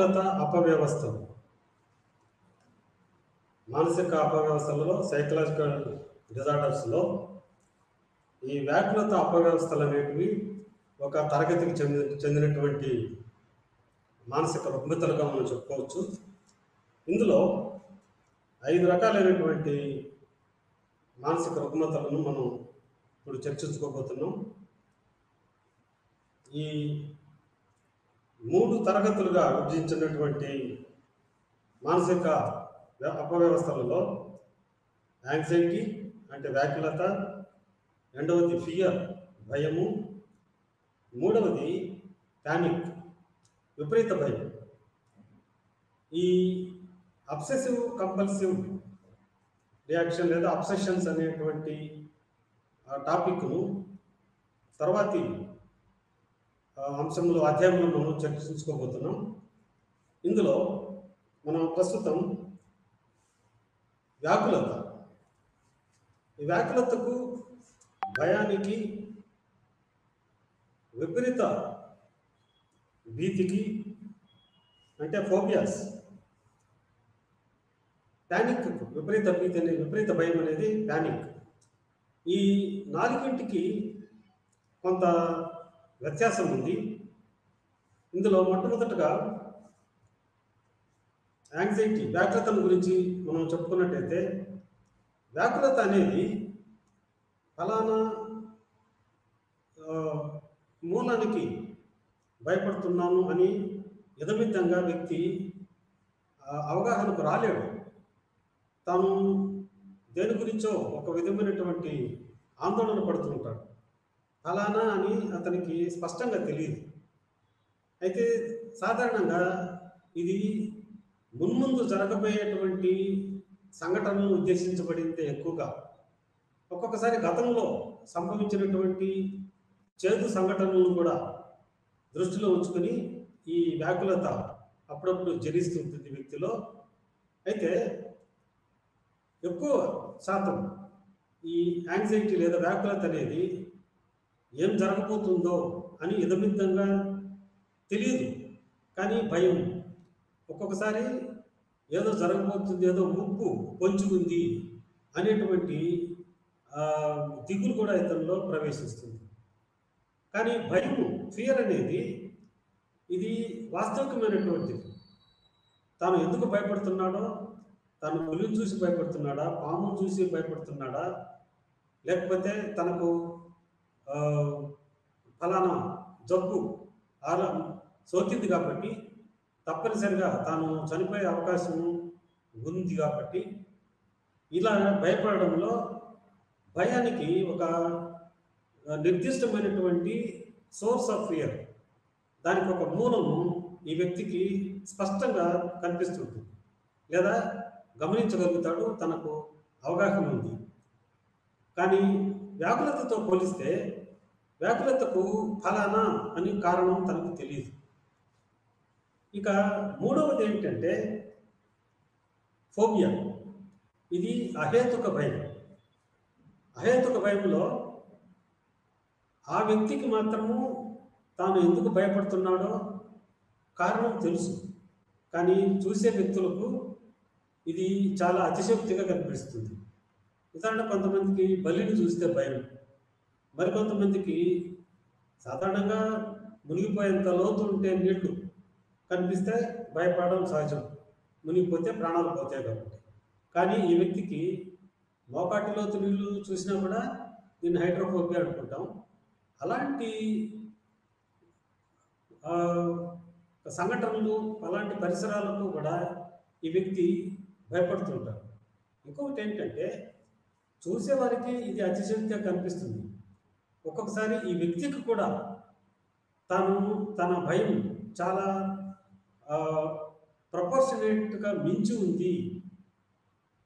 వ్యాకులత అపవ్యవస్థలు, మానసిక అపవ్యవస్థలలో సైకలాజికల్ డిజార్డర్స్లో ఈ వ్యాకులత అపవ్యవస్థలు అనేటివి ఒక తరగతికి చెందినటువంటి మానసిక రుగ్మతలుగా మనం చెప్పుకోవచ్చు. ఇందులో 5 రకాలైనటువంటి మానసిక రుగ్మతలను మనం ఇప్పుడు చర్చించుకోబోతున్నాం. ఈ 3 తరగతులుగా విభజించినటువంటి మానసిక అపవ్యవస్థలలో యాంగ్జైటీ అంటే వ్యాకులత, రెండవది ఫియర్ భయము, మూడవది ప్యానిక్ విపరీత భయం. ఈ అబ్సెసివ్ కంపల్సివ్ రియాక్షన్ లేదా అబ్సెషన్స్ అనేటువంటి టాపిక్ను తర్వాతి అంశంలో అధ్యాయంలో మనం చర్చించుకోబోతున్నాం. ఇందులో మనం ప్రస్తుతం వ్యాకులత, ఈ వ్యాకులతకు భయానికి విపరీత భీతికి అంటే ఫోబియాస్, ప్యానిక్ విపరీత భీతి అనేది విపరీత భయం అనేది ప్యానిక్. ఈ 4కి కొంత వ్యత్యాసం ఉంది. ఇందులో మొట్టమొదటగా యాంగ్జైటీ వ్యాకులతను గురించి మనం చెప్పుకున్నట్టయితే, వ్యాకులత అనేది ఫలానా మూలానికి భయపడుతున్నాను అని యథమితంగా వ్యక్తి అవగాహనకు రాలేడు. తాను దేని గురించో ఒక విధమైనటువంటి ఆందోళన పడుతూ ఉంటాడు. ఫలానా అని అతనికి స్పష్టంగా తెలియదు. అయితే సాధారణంగా ఇది మున్ముందు జరగబోయేటువంటి సంఘటనలను ఉద్దేశించబడిందే ఎక్కువగా. ఒక్కొక్కసారి గతంలో సంభవించినటువంటి చేదు సంఘటనలను కూడా దృష్టిలో ఉంచుకొని ఈ వ్యాకులత అప్పుడప్పుడు జనిస్తుంటుంది వ్యక్తిలో. అయితే ఎక్కువ శాతం ఈ యాంగ్జైటీ లేదా వ్యాకులత అనేది ఏం జరగబోతుందో అని యథమితంగా తెలియదు, కానీ భయం, ఒక్కొక్కసారి ఏదో జరగబోతుంది, ఏదో ముప్పు పొంచి ఉంది అనేటువంటి దిగులు కూడా ఇతనిలో ప్రవేశిస్తుంది. కానీ భయం, ఫియర్ అనేది ఇది వాస్తవికమైనటువంటిది. తాను ఎందుకు భయపడుతున్నాడో, తాను పులిని చూసి భయపడుతున్నాడా, పామును చూసి భయపడుతున్నాడా, లేకపోతే తనకు ఫలానా జబ్బు సోకింది కాబట్టి తప్పనిసరిగా తాను చనిపోయే అవకాశం ఉంది కాబట్టి ఇలా భయపడడంలో భయానికి ఒక నిర్దిష్టమైనటువంటి సోర్స్ ఆఫ్ ఫియర్, దానికి ఒక మూలము ఈ వ్యక్తికి స్పష్టంగా కనిపిస్తుంది లేదా గమనించగలుగుతాడు, తనకు అవగాహన ఉంది. కానీ వ్యాకులతతో పోలిస్తే వ్యాకులతకు ఫలానా అని కారణం తనకు తెలియదు. ఇక మూడవది ఏమిటంటే ఫోబియా. ఇది అహేతుక భయం. అహేతుక భయంలో ఆ వ్యక్తికి మాత్రము తాను ఎందుకు భయపడుతున్నాడో కారణం తెలుసు, కానీ చూసే వ్యక్తులకు ఇది చాలా అతిశయోక్తిగా కనిపిస్తుంది. ఉదాహరణ, కొంతమందికి బలిని చూస్తే భయం, మరికొంతమందికి సాధారణంగా మునిగిపోయేంత లోతు ఉంటే నీళ్లు కనిపిస్తే భయపడడం సహజం, మునిగిపోతే ప్రాణాలు పోతాయి కాబట్టి. కానీ ఈ వ్యక్తికి మోకాటి లోతు నీళ్లు చూసినా కూడా దీన్ని హైడ్రోఫోబియా అనుకుంటాం. అలాంటి సంఘటనలు, అలాంటి పరిసరాలకు కూడా ఈ వ్యక్తి భయపడుతుంటారు. ఇంకొకటి ఏంటంటే, చూసేవారికి ఇది అతిశక్తిగా కనిపిస్తుంది. ఒక్కొక్కసారి ఈ వ్యక్తికి కూడా తన భయం చాలా ప్రపోర్షనేట్గా మించి ఉంది,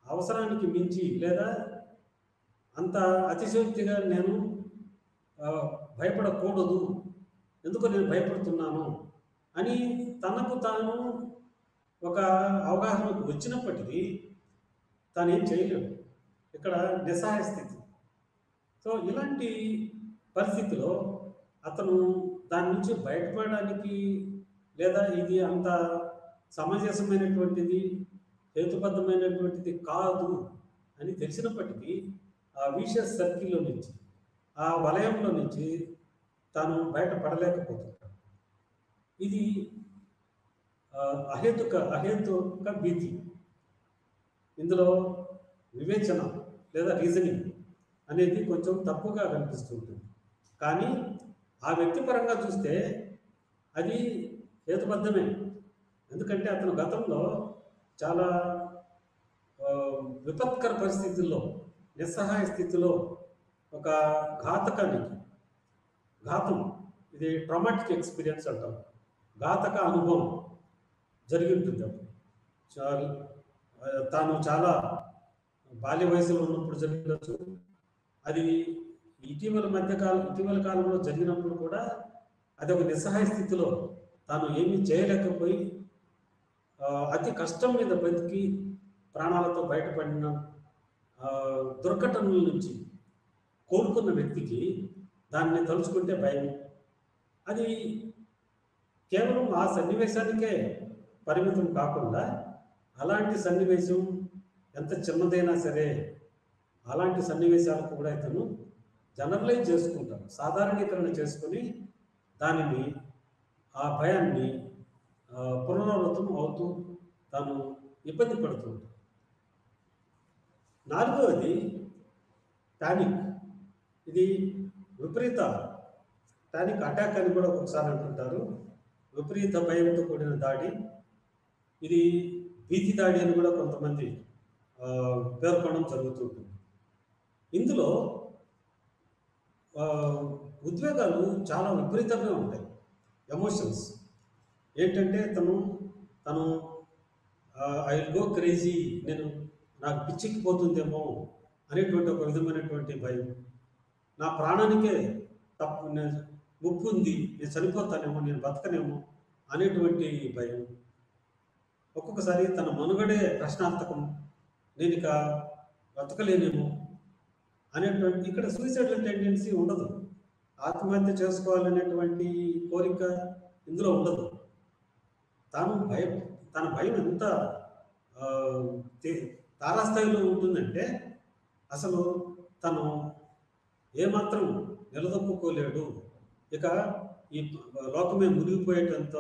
అవసరానికి మించి, లేదా అంత అతిశయోక్తిగా నేను భయపడకూడదు, ఎందుకు నేను భయపడుతున్నాను అని తనకు తాను ఒక అవగాహనకు వచ్చినప్పటికీ తాను ఏం చేయలేడు. ఇక్కడ నిస్సహాయ స్థితి. సో ఇలాంటి పరిస్థితిలో అతను దాని నుంచి బయటపడడానికి, లేదా ఇది అంత సమంజసమైనటువంటిది, హేతుబద్ధమైనటువంటిది కాదు అని తెలిసినప్పటికీ ఆ విషియస్ సర్కిల్‌లో నుంచి, ఆ వలయంలో నుంచి తాను బయటపడలేకపోతున్నాడు. ఇది అహేతుక భీతి. ఇందులో వివేచన లేదా రీజనింగ్ అనేది కొంచెం తప్పుగా కనిపిస్తూ ఉంటుంది. కానీ ఆ వ్యక్తి పరంగా చూస్తే అది హేతుబద్ధమే. ఎందుకంటే అతను గతంలో చాలా విపత్కర పరిస్థితుల్లో, నిస్సహాయ స్థితిలో ఒక ఘాతకానికి ఘాతం, ఇది ట్రామాటిక్ ఎక్స్పీరియన్స్ అంటాం, ఘాతక అనుభవం జరిగి ఉంటుంది అప్పుడు. తాను చాలా బాల్య వయసులో ఉన్నప్పుడు జరగవచ్చు. అది ఇటీవల కాలంలో జరిగినప్పుడు కూడా అది ఒక నిస్సహాయ స్థితిలో తాను ఏమీ చేయలేకపోయి అతి కష్టం మీద బతికి ప్రాణాలతో బయటపడిన దుర్ఘటనల నుంచి కోలుకున్న వ్యక్తికి దాన్ని తలుచుకుంటే భయం. అది కేవలం ఆ సన్నివేశానికే పరిమితం కాకుండా అలాంటి సన్నివేశం ఎంత చిన్నదైనా సరే అలాంటి సన్నివేశాలకు కూడా ఇతను జనరలైజ్ చేసుకుంటాడు, సాధారణీకరణ చేసుకొని దానిని, ఆ భయాన్ని పునరావృతం అవుతూ తాను ఇబ్బంది పడుతూ ఉంటాడు. నాలుగవది పానిక్. ఇది విపరీత పానిక్ అటాక్ అని కూడా ఒకసారి అంటుంటారు. విపరీత భయంతో కూడిన దాడి. ఇది భీతి దాడి అని కూడా కొంతమంది పేర్కొనడం జరుగుతుంటుంది. ఇందులో ఉద్వేగాలు చాలా విపరీతంగా ఉంటాయి. ఎమోషన్స్ ఏంటంటే తను ఐ విల్ గో క్రేజీ, నాకు పిచ్చెక్కిపోతుందేమో అనేటువంటి ఒక విధమైనటువంటి భయం. నా ప్రాణానికే ముప్పు ఉంది, నేను చనిపోతానేమో, నేను బతకనేమో అనేటువంటి భయం. ఒక్కొక్కసారి తన మనుగడే ప్రశ్నార్థకం, నేను ఇక బతకలేనేమో అనేటువంటి. ఇక్కడ సూసైడల్ టెండెన్సీ ఉండదు, ఆత్మహత్య చేసుకోవాలనేటువంటి కోరిక ఇందులో ఉండదు. తన భయం ఎంత తారాస్థాయిలో ఉంటుందంటే అసలు తను ఏమాత్రం నిలదొక్కుకోలేడు, ఇక ఈ లోకమే మునిగిపోయేటంత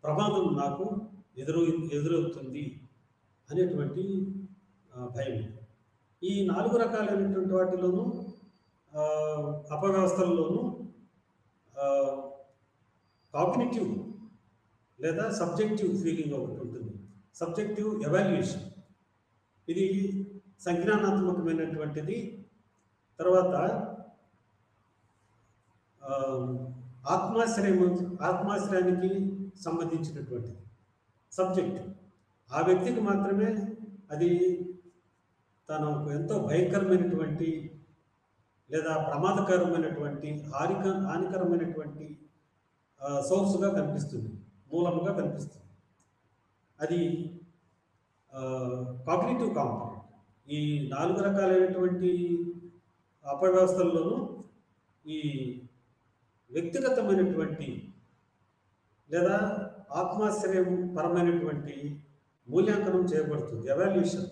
ప్రమాదం నాకు ఎదురవుతుంది అనేటువంటి భయం. ఈ 4 రకాలైనటువంటి వాటిలోనూ అపవ్యవస్థల్లోనూ కాగ్నిటివ్ లేదా సబ్జెక్టివ్ ఫీలింగ్ ఒకటి ఉంటుంది. సబ్జెక్టివ్ ఎవాల్యుయేషన్, ఇది సంజ్ఞానాత్మకమైనటువంటిది. తర్వాత ఆత్మాశ్రయానికి సంబంధించినటువంటిది సబ్జెక్ట్. ఆ వ్యక్తికి మాత్రమే అది తనకు ఎంతో భయంకరమైనటువంటి లేదా ప్రమాదకరమైనటువంటి హానికరమైనటువంటి సోర్స్గా కనిపిస్తుంది, మూలముగా కనిపిస్తుంది. అది కాగ్నిటివ్ కాంపొనెంట్. ఈ 4 రకాలైనటువంటి అపవ్యవస్థల్లోనూ ఈ వ్యక్తిగతమైనటువంటి లేదా ఆత్మాశ్రయం పరమైనటువంటి మూల్యాంకనం చేయబడుతుంది, ఎవాల్యుయేషన్.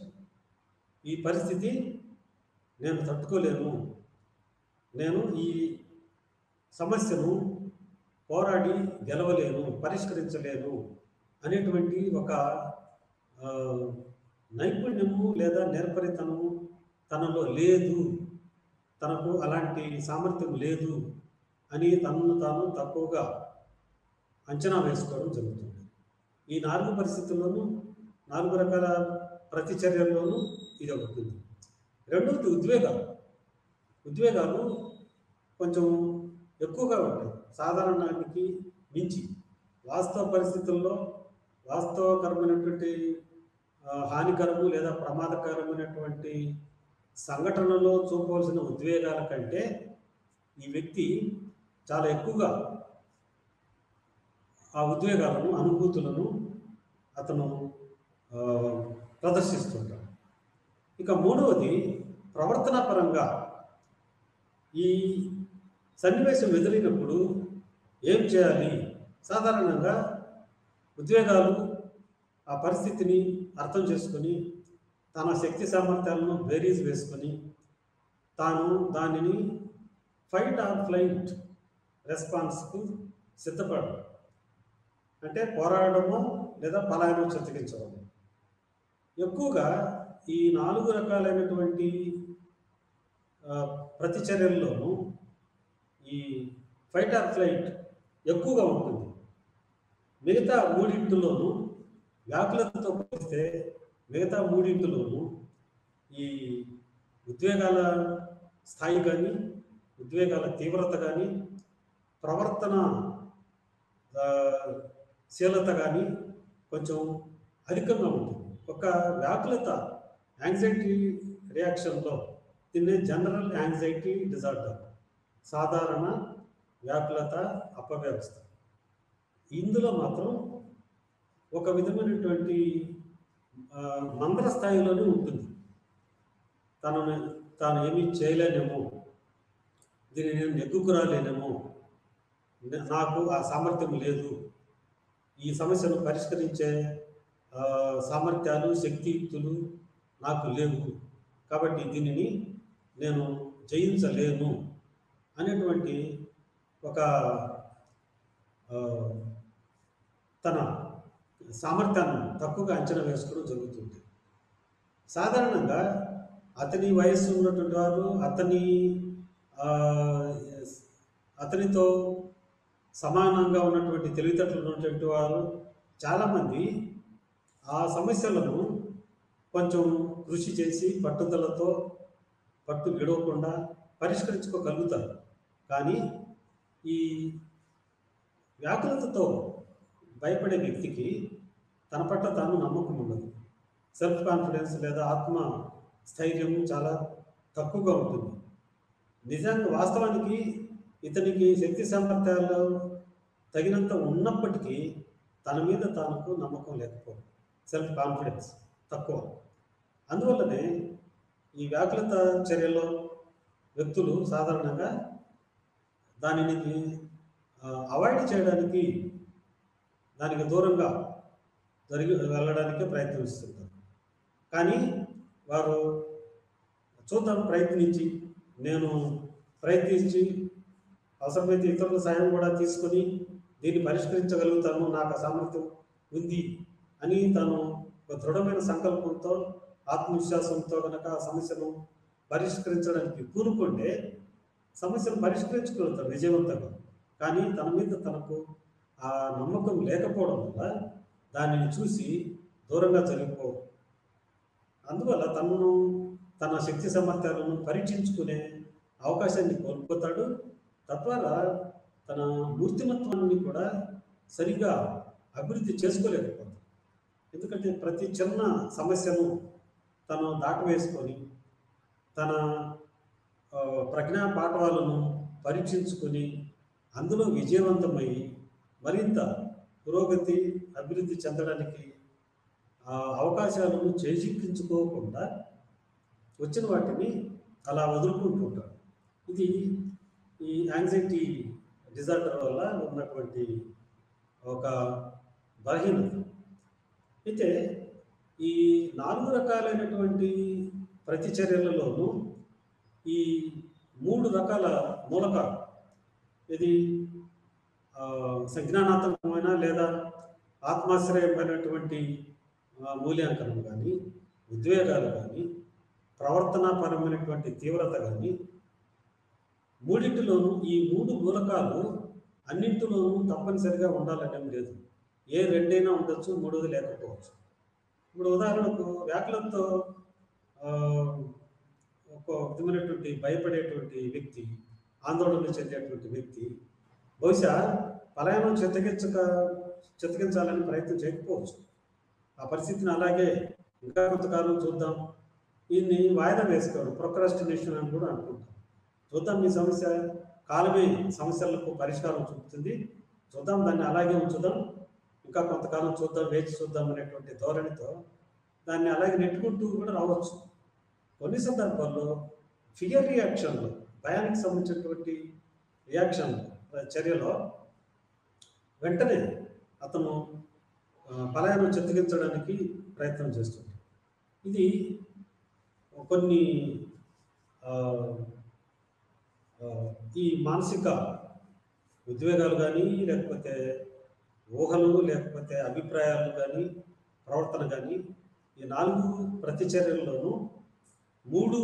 ఈ పరిస్థితి నేను తట్టుకోలేను, నేను ఈ సమస్యను పోరాడి గెలవలేను, పరిష్కరించలేను అనేటువంటి ఒక నైపుణ్యము లేదా నేర్పరితనము తనలో లేదు, తనకు అలాంటి సామర్థ్యం లేదు అని తనను తాను తక్కువగా అంచనా వేసుకోవడం జరుగుతుంది. ఈ 4 పరిస్థితుల్లోనూ, 4 రకాల ప్రతిచర్యల్లోనూ ఇది ఒకటి. రెండవది ఉద్వేగాలు కొంచెం ఎక్కువగా ఉంటాయి సాధారణానికి మించి. వాస్తవ పరిస్థితుల్లో వాస్తవకరమైనటువంటి హానికరము లేదా ప్రమాదకరమైనటువంటి సంఘటనలో చూపవలసిన ఉద్వేగాల కంటే ఈ వ్యక్తి చాలా ఎక్కువగా ఆ ఉద్వేగాలను, అనుభూతులను అతను ప్రదర్శిస్తుంటాడు. ఇక మూడవది ప్రవర్తన పరంగా ఈ సన్నివేశం ఎదురైనప్పుడు ఏం చేయాలి. సాధారణంగా ఉద్వేగాలు ఆ పరిస్థితిని అర్థం చేసుకొని తన శక్తి సామర్థ్యాలను బేరీజ్ వేసుకొని తాను దానిని ఫైట్ ఆర్ ఫ్లైట్ రెస్పాన్స్కు సిద్ధపడడం, అంటే పోరాడము లేదా పలాయనం చిత్తగించడం. ఎక్కువగా ఈ 4 రకాలైనటువంటి ప్రతిచర్యల్లోనూ ఈ ఫైట్ ఆర్ ఫ్లైట్ ఎక్కువగా ఉంటుంది. మిగతా మూడింటిలోనూ వ్యాకులతతో పోలిస్తే మిగతా మూడింటిలోనూ ఈ ఉద్వేగాల స్థాయి కానీ, ఉద్వేగాల తీవ్రత కానీ, ప్రవర్తన శీలత కానీ కొంచెం అధికంగా ఉంటుంది. ఒక వ్యాకులత యాంగ్జైటీ రియాక్షన్లో దీన్ని జనరల్ యాంగ్జైటీ డిజార్డర్, సాధారణ వ్యాకులత అపవ్యవస్థ. ఇందులో మాత్రం ఒక విధమైనటువంటి మందర స్థాయిలోనే ఉంటుంది. తాను ఏమీ చేయలేనేమో, దీన్ని నేను నెగ్గుకురాలేనేమో, నాకు ఆ సామర్థ్యం లేదు, ఈ సమస్యను పరిష్కరించే సామర్థ్యాలు శక్తియుక్తులు నాకు లేవు, కాబట్టి దీనిని నేను జయించలేను అనేటువంటి ఒక తన సామర్థ్యాన్ని తక్కువగా అంచనా వేసుకోవడం జరుగుతుంది. సాధారణంగా అతని వయస్సు ఉన్నటువంటి వారు, అతనితో సమానంగా ఉన్నటువంటి తెలివితేటలు ఉన్నటువంటి వారు చాలామంది ఆ సమస్యలను కొంచెం కృషి చేసి పట్టుదలతో పట్టు విడవకుండా పరిష్కరించుకోగలుగుతారు. కానీ ఈ వ్యాకులతతో భయపడే వ్యక్తికి తన పట్ల తాను నమ్మకం ఉండదు. సెల్ఫ్ కాన్ఫిడెన్స్ లేదా ఆత్మ స్థైర్యం చాలా తక్కువగా ఉంటుంది. నిజంగా వాస్తవానికి ఇతనికి శక్తి సామర్థ్యాలు తగినంత ఉన్నప్పటికీ తన మీద తనకు నమ్మకం లేకపోవడం, సెల్ఫ్ కాన్ఫిడెన్స్ తక్కువ. అందువల్లనే ఈ వ్యాకులత చర్యలో వ్యక్తులు సాధారణంగా దానిని అవాయిడ్ చేయడానికి, దానికి దూరంగా వెళ్ళడానికే ప్రయత్నిస్తుంటారు. కానీ వారు ప్రయత్నించి అవసరమైతే ఇతరుల సాయం కూడా తీసుకొని దీన్ని పరిష్కరించగలుగుతాను, నాకు సామర్థ్యం ఉంది అని తాను ఒక దృఢమైన సంకల్పంతో ఆత్మవిశ్వాసంతో కనుక ఆ సమస్యను పరిష్కరించడానికి పూనుకుంటే సమస్యను పరిష్కరించుకోగలుగుతారు విజయవంతంగా. కానీ తన మీద తనకు ఆ నమ్మకం లేకపోవడం వల్ల దానిని చూసి దూరంగా జరిగిపోవు. అందువల్ల తన శక్తి సామర్థ్యాలను పరీక్షించుకునే అవకాశాన్ని కోల్పోతాడు. తద్వారా తన మూర్తిమత్వాన్ని కూడా సరిగా అభివృద్ధి చేసుకోలేకపోతాడు. ఎందుకంటే ప్రతి చిన్న సమస్యను తను దాటవేసుకొని తన ప్రజ్ఞా పాఠవాలను పరీక్షించుకొని అందులో విజయవంతమై మరింత పురోగతి అభివృద్ధి చెందడానికి అవకాశాలను చేజిక్కించుకోకుండా వచ్చిన వాటిని అలా వదులుకుంటూ ఉంటారు. ఇది ఈ యాంగ్జైటీ డిజార్డర్ వల్ల ఉన్నటువంటి ఒక బలహీనత. అయితే ఈ 4 రకాలైనటువంటి ప్రతిచర్యలలోనూ ఈ 3 రకాల మూలకాలు, ఇది సంజ్ఞానాత్మకమైన లేదా ఆత్మాశ్రయమైనటువంటి మూల్యాంకనం కానీ, ఉద్వేగాలు కానీ, ప్రవర్తనాపరమైనటువంటి తీవ్రత కానీ, మూడింటిలోనూ ఈ 3 మూలకాలు అన్నింటిలోనూ తప్పనిసరిగా ఉండాలనేం లేదు. ఏ 2 అయినా ఉండొచ్చు, 3ది లేకపోవచ్చు. ఇప్పుడు ఉదాహరణకు వ్యాకులంతో ఒక విధమైనటువంటి భయపడేటువంటి వ్యక్తి, ఆందోళన చెందేటువంటి వ్యక్తి బహుశా పలాయనం చిత్తగించాలని ప్రయత్నం చేయకపోవచ్చు. ఆ పరిస్థితిని అలాగే ఇంకా కొంతకాలం చూద్దాం, దీన్ని వాయిదా వేసుకోవడం, ప్రొక్రాస్టినేషన్ అని కూడా అనుకుంటాం. చూద్దాం, మీ సమస్య కాలమే సమస్యలకు పరిష్కారం చూపుతుంది, చూద్దాం, దాన్ని అలాగే ఉంచుదాం, ఇంకా కొంతకాలం చూద్దాం, వేచి చూద్దాం అనేటువంటి ధోరణితో దాన్ని అలాగే నెట్టుకుంటూ కూడా రావచ్చు. కొన్ని సందర్భాల్లో ఫియర్ రియాక్షన్లో, భయానికి సంబంధించినటువంటి చర్యలో వెంటనే అతను పలాయనం చిత్తగించడానికి ప్రయత్నం చేస్తుంది. ఇది కొన్ని ఆ, ఆ, ఈ మానసిక ఉద్వేగాలు కానీ, లేకపోతే ఊహలు, లేకపోతే అభిప్రాయాలు కానీ, ప్రవర్తన కానీ, ఈ 4 ప్రతిచర్యల్లోనూ 3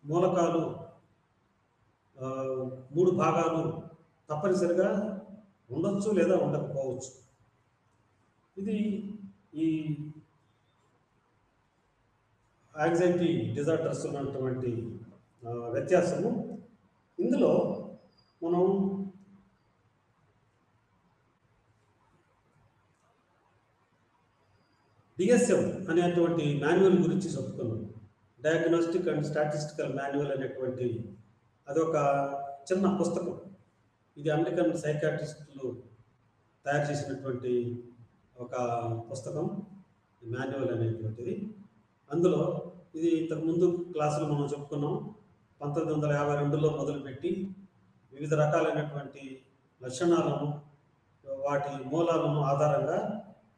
మూలకాలు, 3 భాగాలు తప్పనిసరిగా ఉండొచ్చు లేదా ఉండకపోవచ్చు. ఇది ఈ యాంగ్జైటీ డిజార్డర్స్ ఉన్నటువంటి వ్యత్యాసము. ఇందులో మనం డిఎస్ఎం అనేటువంటి మాన్యువల్ గురించి చెప్పుకున్నాం. డయాగ్నోస్టిక్ అండ్ స్టాటిస్టికల్ మాన్యువల్ అనేటువంటి అదొక చిన్న పుస్తకం. ఇది అమెరికన్ సైకాట్రిస్టులు తయారు చేసినటువంటి ఒక పుస్తకం, మాన్యువల్ అనేటువంటిది. అందులో ఇది ఇంతకుముందు క్లాసులో మనం చెప్పుకున్నాం. 1952లో మొదలుపెట్టి వివిధ రకాలైనటువంటి లక్షణాలను, వాటి మూలాలను ఆధారంగా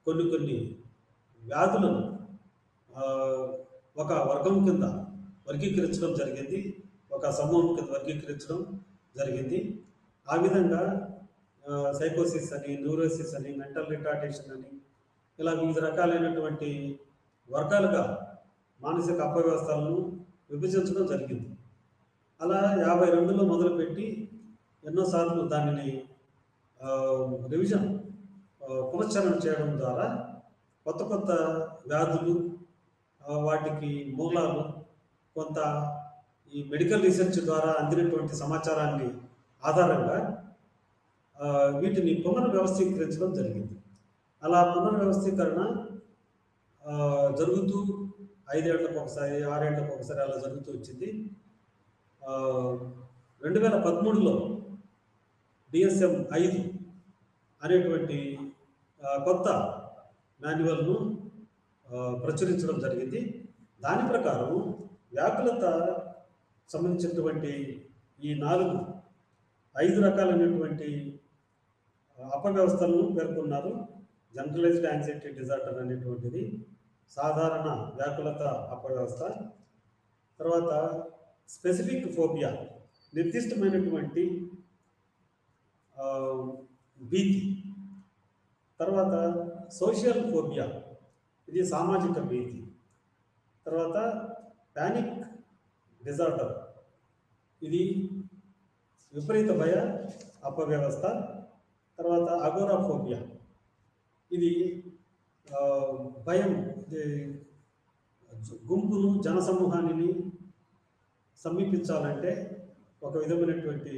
కొన్ని వ్యాధులను ఒక వర్గం కింద వర్గీకరించడం జరిగింది, ఒక సమూహం కింద వర్గీకరించడం జరిగింది. ఆ విధంగా సైకోసిస్ అని, న్యూరోసిస్ అని, మెంటల్ రిటార్డేషన్ అని, ఇలా వివిధ రకాలైనటువంటి వర్గాలుగా మానసిక అపవ్యవస్థలను విభజించడం జరిగింది. అలా 52లో మొదలుపెట్టి ఎన్నోసార్లు దానిని రివిజన్, పునశ్చరణ చేయడం ద్వారా కొత్త వ్యాధులు, వాటికి మూలాలు, కొంత ఈ మెడికల్ రీసెర్చ్ ద్వారా అందినటువంటి సమాచారాన్ని ఆధారంగా వీటిని పునర్వ్యవస్థీకరించడం జరిగింది. అలా పునర్వ్యవస్థీకరణ జరుగుతూ 5 ఏళ్లకు ఒకసారి, 6 ఏళ్లకు ఒకసారి అలా జరుగుతూ వచ్చింది. 2013లో DSM-5 అనేటువంటి కొత్త మాన్యువల్ను ప్రచురించడం జరిగింది. దాని ప్రకారం వ్యాకులత సంబంధించినటువంటి ఈ 5 రకాలైనటువంటి అపవ్యవస్థలను పేర్కొన్నారు. జనరలైజ్డ్ యాంగ్జైటీ డిజార్డర్ అనేటువంటిది, సాధారణ వ్యాకులత అపవ్యవస్థ, తర్వాత స్పెసిఫిక్ ఫోబియా, నిర్దిష్టమైనటువంటి భీతి, తర్వాత సోషల్ ఫోబియా, ఇది సామాజిక భీతి, తర్వాత పానిక్ డిజార్డర్, ఇది విపరీత భయ అపవ్యవస్థ, తర్వాత అగోరాఫోబియా, ఇది భయం, గుంపును, జనసమూహాన్ని సమీపించాలంటే ఒక విధమైనటువంటి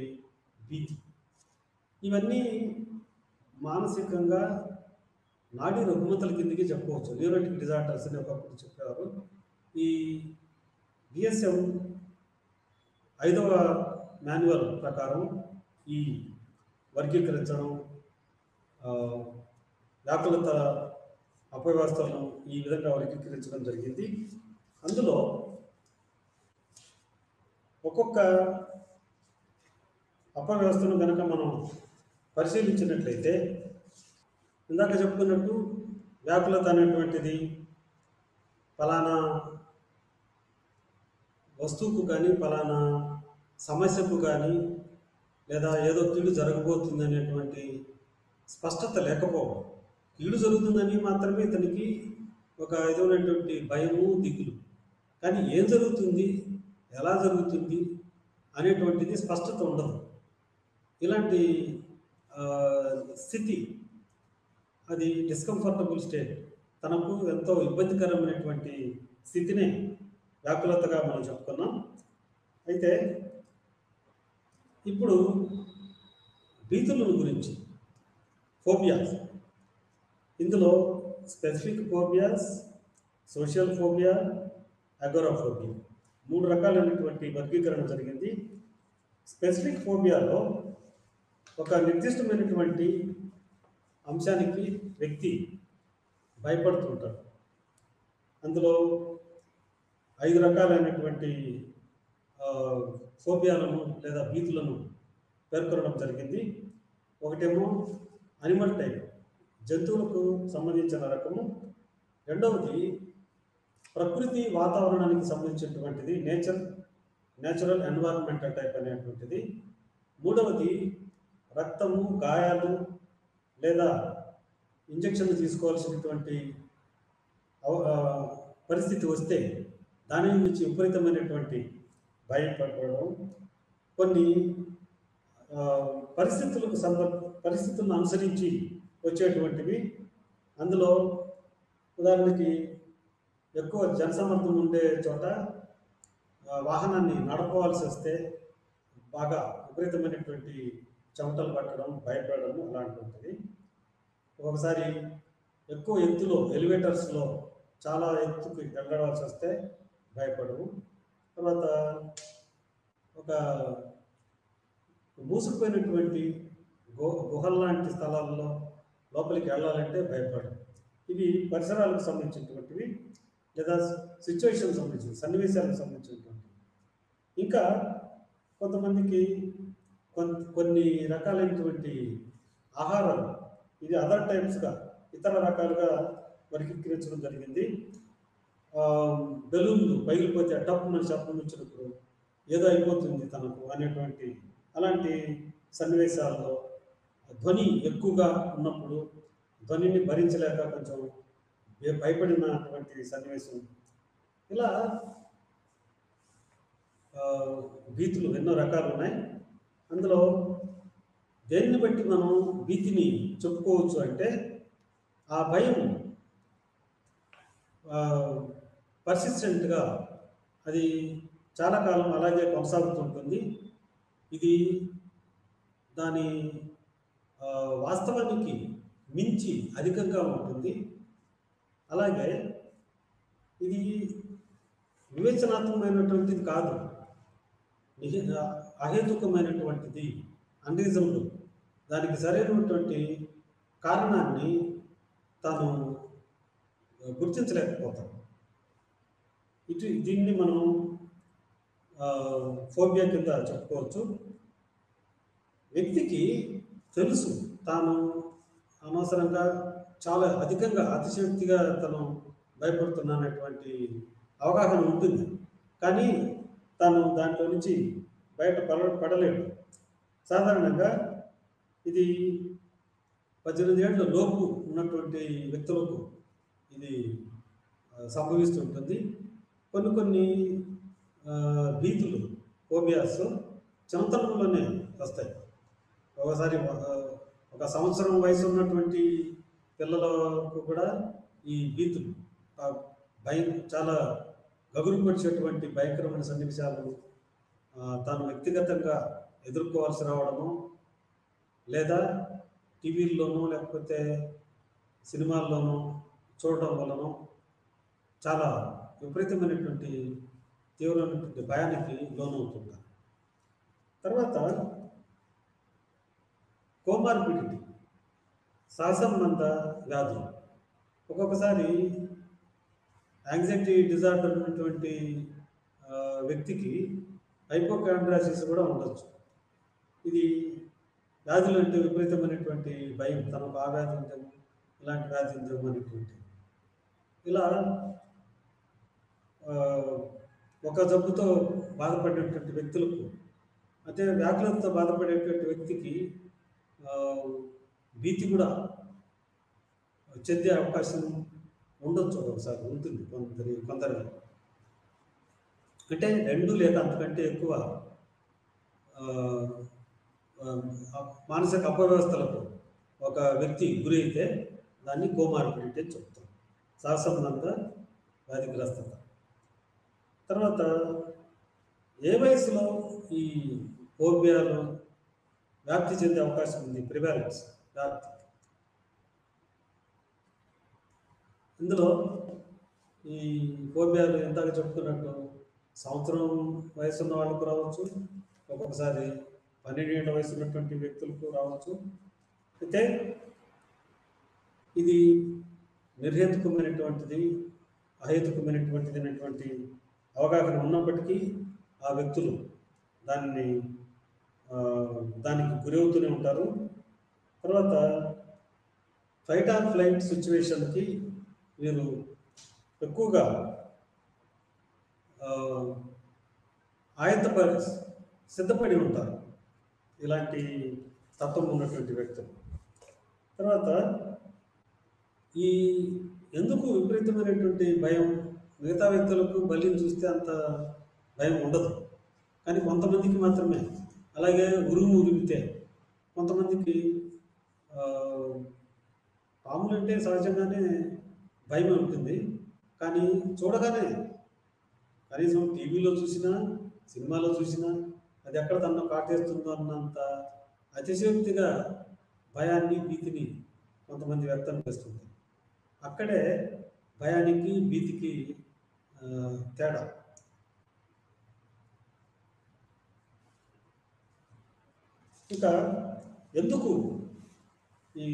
భీతి. ఇవన్నీ మానసికంగా నాడీ రుగ్మతల కిందకి చెప్పవచ్చు, న్యూరోటిక్ డిజార్డర్స్ అని ఒకప్పుడు చెప్పారు. ఈ DSM 5వ మాన్యువల్ ప్రకారం ఈ వర్గీకరించడం, వ్యాకులత అపవ్యవస్థలను ఈ విధంగా వర్గీకరించడం జరిగింది. అందులో ఒక్కొక్క అపవ్యవస్థను కనుక మనం పరిశీలించినట్లయితే, ఇందాక చెప్పుకున్నట్టు వ్యాకులత అనేటువంటిది ఫలానా వస్తువుకు కానీ, ఫలానా సమస్యకు కానీ, లేదా ఏదో కీడు జరగబోతుంది అనేటువంటి స్పష్టత లేకపోవడం, కీడు జరుగుతుందని మాత్రమే ఇతనికి ఒక విధమైనటువంటి భయము, దిగులు, కానీ ఏం జరుగుతుంది, ఎలా జరుగుతుంది అనేటువంటిది స్పష్టత ఉండదు. ఇలాంటి స్థితి, అది డిస్కంఫర్టబుల్ స్టేట్, తనకు ఎంతో ఇబ్బందికరమైనటువంటి స్థితినే వ్యాకులతగా మనం చెప్పుకున్నాం. అయితే ఇప్పుడు భీతుల గురించి, ఫోబియాస్, ఇందులో specific phobias, social phobia, agoraphobia, 3 రకాలైనటువంటి వర్గీకరణ జరిగింది. స్పెసిఫిక్ ఫోబియాలో ఒక నిర్దిష్టమైనటువంటి అంశానికి వ్యక్తి భయపడుతుంటాడు. అందులో 5 రకాలైనటువంటి ఫోబియాలను లేదా భీతులను పేర్కొనడం జరిగింది. ఒకటేమో అనిమల్ టైప్, జంతువులకు సంబంధించిన రకము. రెండవది ప్రకృతి వాతావరణానికి సంబంధించినటువంటిది, నేచురల్ ఎన్వైరన్మెంటల్ టైప్ అనేటువంటిది. మూడవది రక్తము, గాయాలు లేదా ఇంజక్షన్లు తీసుకోవాల్సినటువంటి పరిస్థితి వస్తే దాని నుంచి విపరీతమైనటువంటి భయపడడం. కొన్ని పరిస్థితులను అనుసరించి వచ్చేటువంటివి. అందులో ఉదాహరణకి ఎక్కువ జనసమర్థం ఉండే చోట వాహనాన్ని నడపవలసి వస్తే బాగా విపరీతమైనటువంటి చెమటలు పట్టడం, భయపడడం అలాంటివి. ఒకసారి ఎక్కువ ఎత్తులో ఎలివేటర్స్లో చాలా ఎత్తుకి వెళ్ళవలసి వస్తే భయపడవు. తర్వాత ఒక మూసుకుపోయినటువంటి గుహల లాంటి స్థలాల్లో లోపలికి వెళ్ళాలంటే భయపడవు. ఇవి పరిసరాలకు సంబంధించినటువంటివి లేదా సిచ్యువేషన్ సంబంధించిన సన్నివేశాలకు సంబంధించినటువంటివి. ఇంకా కొంతమందికి కొన్ని రకాలైనటువంటి ఆహారాలు ఇది అదర్ టైప్స్గా ఇతర రకాలుగా వర్గీకరించడం జరిగింది. బెలూన్లు పగిలిపోతే టప్ మన శబ్దం వచ్చినప్పుడు ఏదో అయిపోతుంది తనకు అనేటువంటి అలాంటి సన్నివేశాల్లో ధ్వని ఎక్కువగా ఉన్నప్పుడు ధ్వనిని భరించలేక కొంచెం భయపడినటువంటి సన్నివేశం. ఇలా భీతులు ఎన్నో రకాలు ఉన్నాయి. అందులో దేన్ని బట్టి మనం భీతిని చెప్పుకోవచ్చు అంటే ఆ భయం పర్సిస్టెంట్గా అది చాలా కాలం అలాగే కొనసాగుతుంటుంది. ఇది దాని వాస్తవానికి మించి అధికంగా ఉంటుంది. అలాగే ఇది వివేచనాత్మకమైనటువంటిది కాదు, అహేతుకమైనటువంటిది, అన్రీజనబుల్. దానికి సరైనటువంటి కారణాన్ని తాను గుర్తించలేకపోతాం. దీన్ని మనం ఫోబియా కింద చెప్పుకోవచ్చు. వ్యక్తికి తెలుసు తాను అనవసరంగా చాలా అధికంగా అతిశక్తిగా తను భయపడుతున్నటువంటి అవగాహన ఉంటుంది, కానీ తాను దాంట్లో నుంచి పడలేడు. సాధారణంగా ఇది 18 ఏళ్ళ లోపు ఉన్నటువంటి వ్యక్తులకు ఇది సంభవిస్తుంటుంది. కొన్ని భీతులు, ఫోబియాస్ చిన్నతనంలోనే వస్తాయి. ఒకసారి 1 సంవత్సరం వయసు ఉన్నటువంటి పిల్లలకు కూడా ఈ భీతులు భయం చాలా గగురుపరిచేటువంటి భయంకరమైన సన్నివేశాలు తాను వ్యక్తిగతంగా ఎదుర్కోవాల్సి రావడము, లేదా టీవీల్లోనూ లేకపోతే సినిమాల్లోనూ చూడడం వలన చాలా విపరీతమైనటువంటి తీవ్రమైనటువంటి భయానికి లోనవుతుంటారు. తర్వాత కోమార్బిడిటీ, సహసంబంధ వ్యాధులు. ఒక్కొక్కసారి యాంగ్జైటీ డిజార్డర్ ఉన్నటువంటి వ్యక్తికి హైపోకాండ్రియాసిస్ కూడా ఉండొచ్చు. ఇది వ్యాధులు అంటే విపరీతమైనటువంటి భయం, తనకు ఆ వ్యాధి ఉందేమో, ఇలాంటి వ్యాధి ఉందేమో అనేటువంటి. ఇలా ఒక జబ్బుతో బాధపడేటువంటి వ్యక్తులకు, అదే వ్యాకులతతో బాధపడేటువంటి వ్యక్తికి భీతి కూడా చెందే అవకాశం ఉండొచ్చు, ఒకసారి ఉంటుంది కొందరిలో. అంటే 2 లేదా అంతకంటే ఎక్కువ మానసిక అపవ్యవస్థలకు ఒక వ్యక్తి గురి అయితే దాన్ని కోమార్బిడిటీ అని చెప్తాం, సహసంబంధ వ్యాధిగ్రస్తత. తర్వాత ఏ వయసులో ఈ ఫోబియాలు వ్యాప్తి చెందే అవకాశం ఉంది? ప్రివాలెన్స్, వ్యాప్తి. ఇందులో ఈ ఫోబియాలు ఇందాక చెప్తున్నట్టు సంవత్సరం వయసు ఉన్న వాళ్ళకు రావచ్చు, ఒక్కొక్కసారి 12 ఏళ్ల వయసు ఉన్నటువంటి వ్యక్తులకు రావచ్చు. అయితే ఇది నిర్హేతుకమైనటువంటిది, అహేతుకమైనటువంటిది అనేటువంటి అవగాహన ఉన్నప్పటికీ ఆ వ్యక్తులు దానికి గురవుతూనే ఉంటారు. తర్వాత ఫైట్ ఆర్ ఫ్లైట్ సిచ్యువేషన్కి వీరు ఎక్కువగా ఆయత్తపడి సిద్ధపడి ఉంటారు ఇలాంటి తత్వం ఉన్నటువంటి వ్యక్తులు. తర్వాత ఈ ఎందుకు విపరీతమైనటువంటి భయం, మిగతా వ్యక్తులకు బలిని చూస్తే అంత భయం ఉండదు, కానీ కొంతమందికి మాత్రమే. అలాగే ఉరుము ఉరిమితే కొంతమందికి పాములు అంటే సహజంగానే భయమే ఉంటుంది, కానీ చూడగానే కనీసం టీవీలో చూసినా సినిమాలో చూసినా అది ఎక్కడ తనను కాటేస్తుందో అన్నంత అతిశయోక్తిగా భయాన్ని భీతిని కొంతమంది వ్యక్తం చేస్తుంది. అక్కడే భయానికి భీతికి తేడా. ఇక ఎందుకు ఈ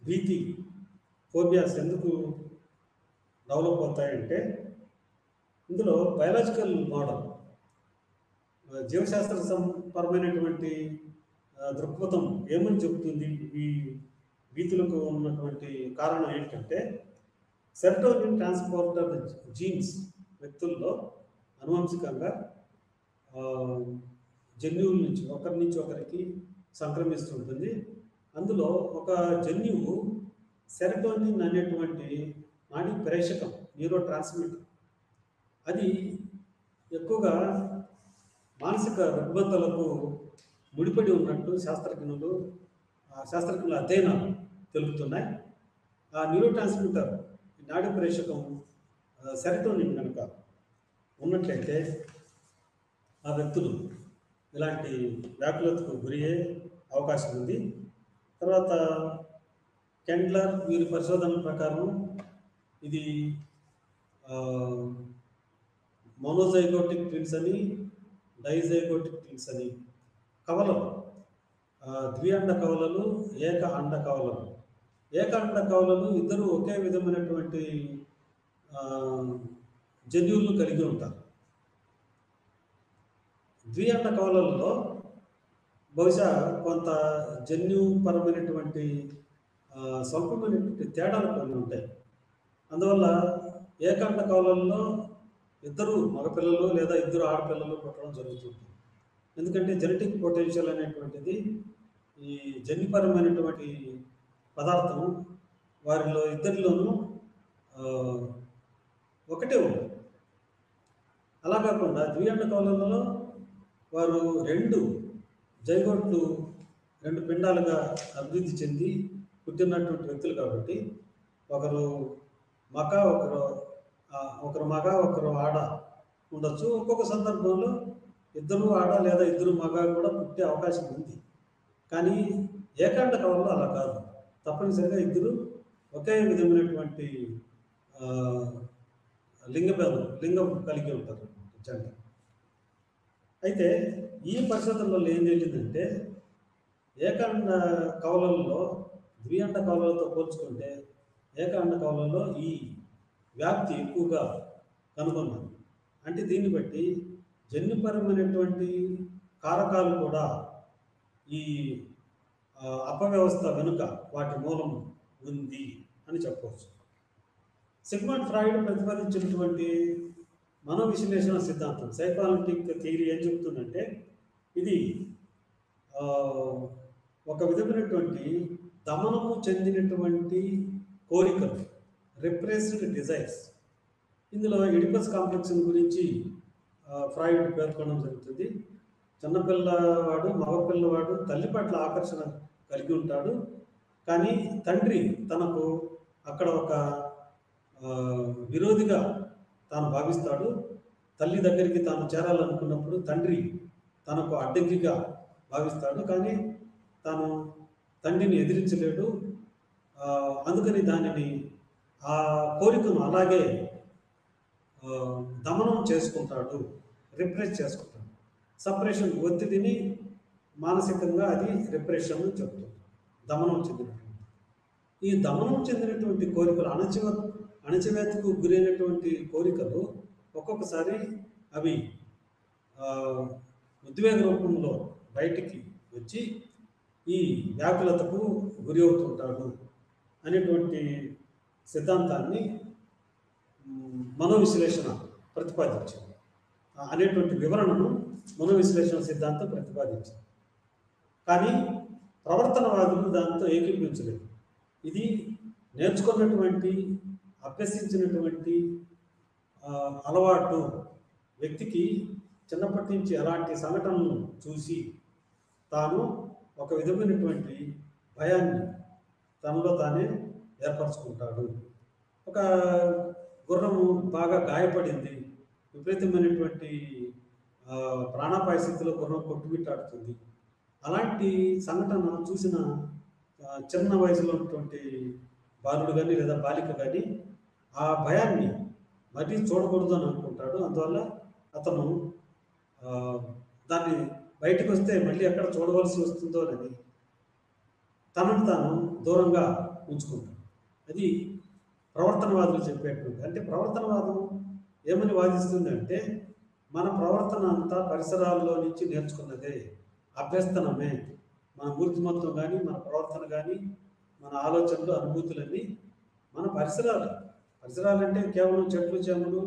భీతి ఫోబియాస్ ఎందుకు డెవలప్ అవుతాయంటే ఇందులో బయాలజికల్ మోడల్, జీవశాస్త్ర పరమైనటువంటి దృక్పథం ఏమని చెబుతుంది. ఈ భీతులకు ఉన్నటువంటి కారణం ఏంటంటే సెరటోనిన్ ట్రాన్స్పోర్టర్ జీన్స్ వ్యక్తుల్లో అనువంశికంగా జన్యువుల నుంచి ఒకరి నుంచి ఒకరికి సంక్రమిస్తుంటుంది. అందులో ఒక జన్యువు సెరటోనిన్ అనేటువంటి నాడీ ప్రేషకం, న్యూరో ట్రాన్స్మిటర్, అది ఎక్కువగా మానసిక రుగ్మతలకు ముడిపడి ఉన్నట్టు శాస్త్రజ్ఞుల అధ్యయనాలు తెలుపుతున్నాయి. ఆ న్యూరో ట్రాన్స్మిటర్ నాడీ ప్రేషకం సెరటోనిన్ కనుక ఉన్నట్లయితే ఆ వ్యక్తులు ఇలాంటి వ్యాకులతకు గురయ్యే అవకాశం ఉంది. తర్వాత కెండ్లర్ వీరి పరిశోధనల ప్రకారం ఇది మోనోజైగోటిక్ ట్విన్స్ అని, డైజైగోటిక్ ట్విన్స్ అని, కవలలు, ద్విఅండ కవలలు, ఏక అండ కవలలు. ఏక అండ కవలలు ఇద్దరు ఒకే విధమైనటువంటి జన్యువులను కలిగి ఉంటారు. ద్విఅండ కవలలలో బహుశా కొంత జన్యుపరమైనటువంటి స్వల్పమైనటువంటి తేడాలు కొన్ని ఉంటాయి. అందువల్ల ఏకాండ కవలల్లో ఇద్దరు మగపిల్లలు లేదా ఇద్దరు ఆడపిల్లలు పుట్టడం జరుగుతుంది. ఎందుకంటే జెనెటిక్ పొటెన్షియల్ అనేటువంటిది ఈ జన్యుపరమైనటువంటి పదార్థం వారిలో ఇద్దరిలోనూ ఒకటే ఉంది. అలా కాకుండా ద్విఅండ కవలలలో వారు రెండు జైగోట్లు, రెండు పిండాలుగా అభివృద్ధి చెంది పుట్టినటువంటి వ్యక్తులు కాబట్టి ఒకరు మగ ఒకరు ఆడ ఉండొచ్చు. ఒక్కొక్క సందర్భంలో ఇద్దరు ఆడ లేదా ఇద్దరు మగ కూడా పుట్టే అవకాశం ఉంది. కానీ ఏకాండ కవలలో అలా కాదు, తప్పనిసరిగా ఇద్దరు ఒకే విధమైనటువంటి లింగం కలిగి ఉంటారు జంట. అయితే ఈ పరిశోధనలో ఏం తెలియదంటే ఏకాండ కవలల్లో ద్విఅండ కవలలతో పోల్చుకుంటే ఏకాండ కవలల్లో ఈ వ్యాప్తి ఎక్కువగా కనుగొన్నారు. అంటే దీన్ని బట్టి జన్యుపరమైనటువంటి కారకాలు కూడా ఈ అపవ్యవస్థ వెనుక వాటి మూలం ఉంది అని చెప్పవచ్చు. సిగ్మండ్ ఫ్రాయిడ్ ప్రతిపాదించినటువంటి మనోవిశ్లేషణ సిద్ధాంతం, సైకాలజిటిక్ థియరీ ఏం చెబుతుందంటే ఇది ఒక విధమైనటువంటి దమనము చెందినటువంటి కోరికలు, రిప్రెస్డ్ డిజైర్స్. ఇందులో ఎడిపస్ కాంప్లెక్స్ గురించి ఫ్రాయిడ్ పేర్కొనడం జరుగుతుంది. చిన్నపిల్లవాడు, మగపిల్లవాడు తల్లి పట్ల ఆకర్షణ కలిగి ఉంటాడు, కానీ తండ్రి తనకు అక్కడ ఒక విరోధిగా తాను భావిస్తాడు. తల్లి దగ్గరికి తాను చేరాలనుకున్నప్పుడు తండ్రి తనకు అడ్డంకిగా భావిస్తాడు, కానీ తాను తండ్రిని ఎదిరించలేడు. అందుకని దానిని ఆ కోరికను అలాగే దమనం చేసుకుంటాడు, రిప్రెస్ చేసుకుంటాడు. సపరేషన్, ఒత్తిడిని మానసికంగా అది రిప్రెషన్ అని చెప్తుంది, దమనం చెందినటువంటి. ఈ దమనం చెందినటువంటి కోరికలు, అణచివేతకు గురైనటువంటి కోరికలు ఒక్కొక్కసారి అవి ఉద్వేగ రూపంలో బయటికి వచ్చి ఈ వ్యాకులతకు గురి అవుతుంటాడు అనేటువంటి సిద్ధాంతాన్ని మనోవిశ్లేషణ ప్రతిపాదించింది. అనేటువంటి వివరణను మనోవిశ్లేషణ సిద్ధాంతం ప్రతిపాదించింది. కానీ ప్రవర్తనవాదులు దాంతో ఏకీభవించలేదు. ఇది నేర్చుకున్నటువంటి అభ్యసించినటువంటి అలవాటు వ్యక్తికి చిన్నప్పటి నుంచి అలాంటి సంఘటనలను చూసి తాను ఒక విధమైనటువంటి భయాన్ని తనలో తానే ఏర్పరచుకుంటాడు. ఒక గుర్రము బాగా గాయపడింది, విపరీతమైనటువంటి ప్రాణాపాయ స్థితిలో గుర్రం కొట్టుమిట్టాడుతుంది. అలాంటి సంఘటన చూసిన చిన్న వయసులో ఉన్నటువంటి బాలుడు కానీ లేదా బాలిక కానీ ఆ భయాన్ని మరీ చూడకూడదు అని అనుకుంటాడు. అందువల్ల అతను దాన్ని బయటకు వస్తే మళ్ళీ ఎక్కడ చూడవలసి వస్తుందో అని తనను తాను దూరంగా ఉంచుకుంటాడు. అది ప్రవర్తనవాదులు చెప్పేటువంటి. అంటే ప్రవర్తనవాదం ఏమని వాదిస్తుంది అంటే మన ప్రవర్తన అంతా పరిసరాల్లో నుంచి నేర్చుకున్నదే, అభ్యస్తనమే. మన మూర్తిమత్వం కానీ, మన ప్రవర్తన కానీ, మన ఆలోచనలు, అనుభూతులన్నీ మన పరిసరాలు. పరిసరాలు అంటే కేవలం చెట్లు, చేమలు,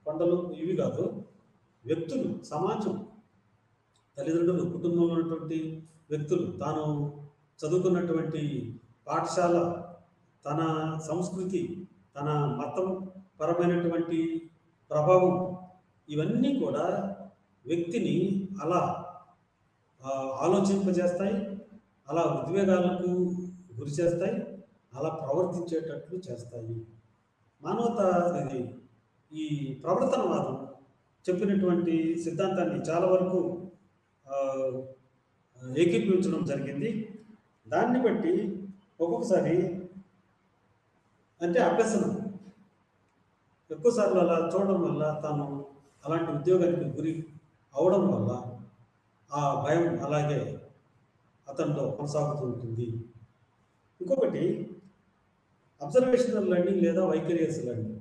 కొండలు ఇవి కాదు. వ్యక్తులు, సమాజం, తల్లిదండ్రులు, కుటుంబంలో ఉన్నటువంటి వ్యక్తులు, తాను చదువుకున్నటువంటి పాఠశాల, తన సంస్కృతి, తన మతం పరమైనటువంటి ప్రభావం, ఇవన్నీ కూడా వ్యక్తిని అలా ఆలోచింపజేస్తాయి, అలా ఉద్వేగాలకు గురి చేస్తాయి, అలా ప్రవర్తించేటట్లు చేస్తాయి. మానవత ఇది ఈ ప్రవర్తనవాదం చెప్పినటువంటి సిద్ధాంతాన్ని చాలా వరకు ఏకీభవించడం జరిగింది. దాన్ని బట్టి ఒక్కొక్కసారి అంటే అభ్యసనం ఎక్కువసార్లు అలా చూడడం వల్ల తాను అలాంటి ఉద్యోగానికి గురి అవడం వల్ల ఆ భయం అలాగే అతనిలో కొనసాగుతూ ఉంటుంది. ఇంకొకటి అబ్జర్వేషనల్ లెర్నింగ్ లేదా వైకేరియస్ లెర్నింగ్.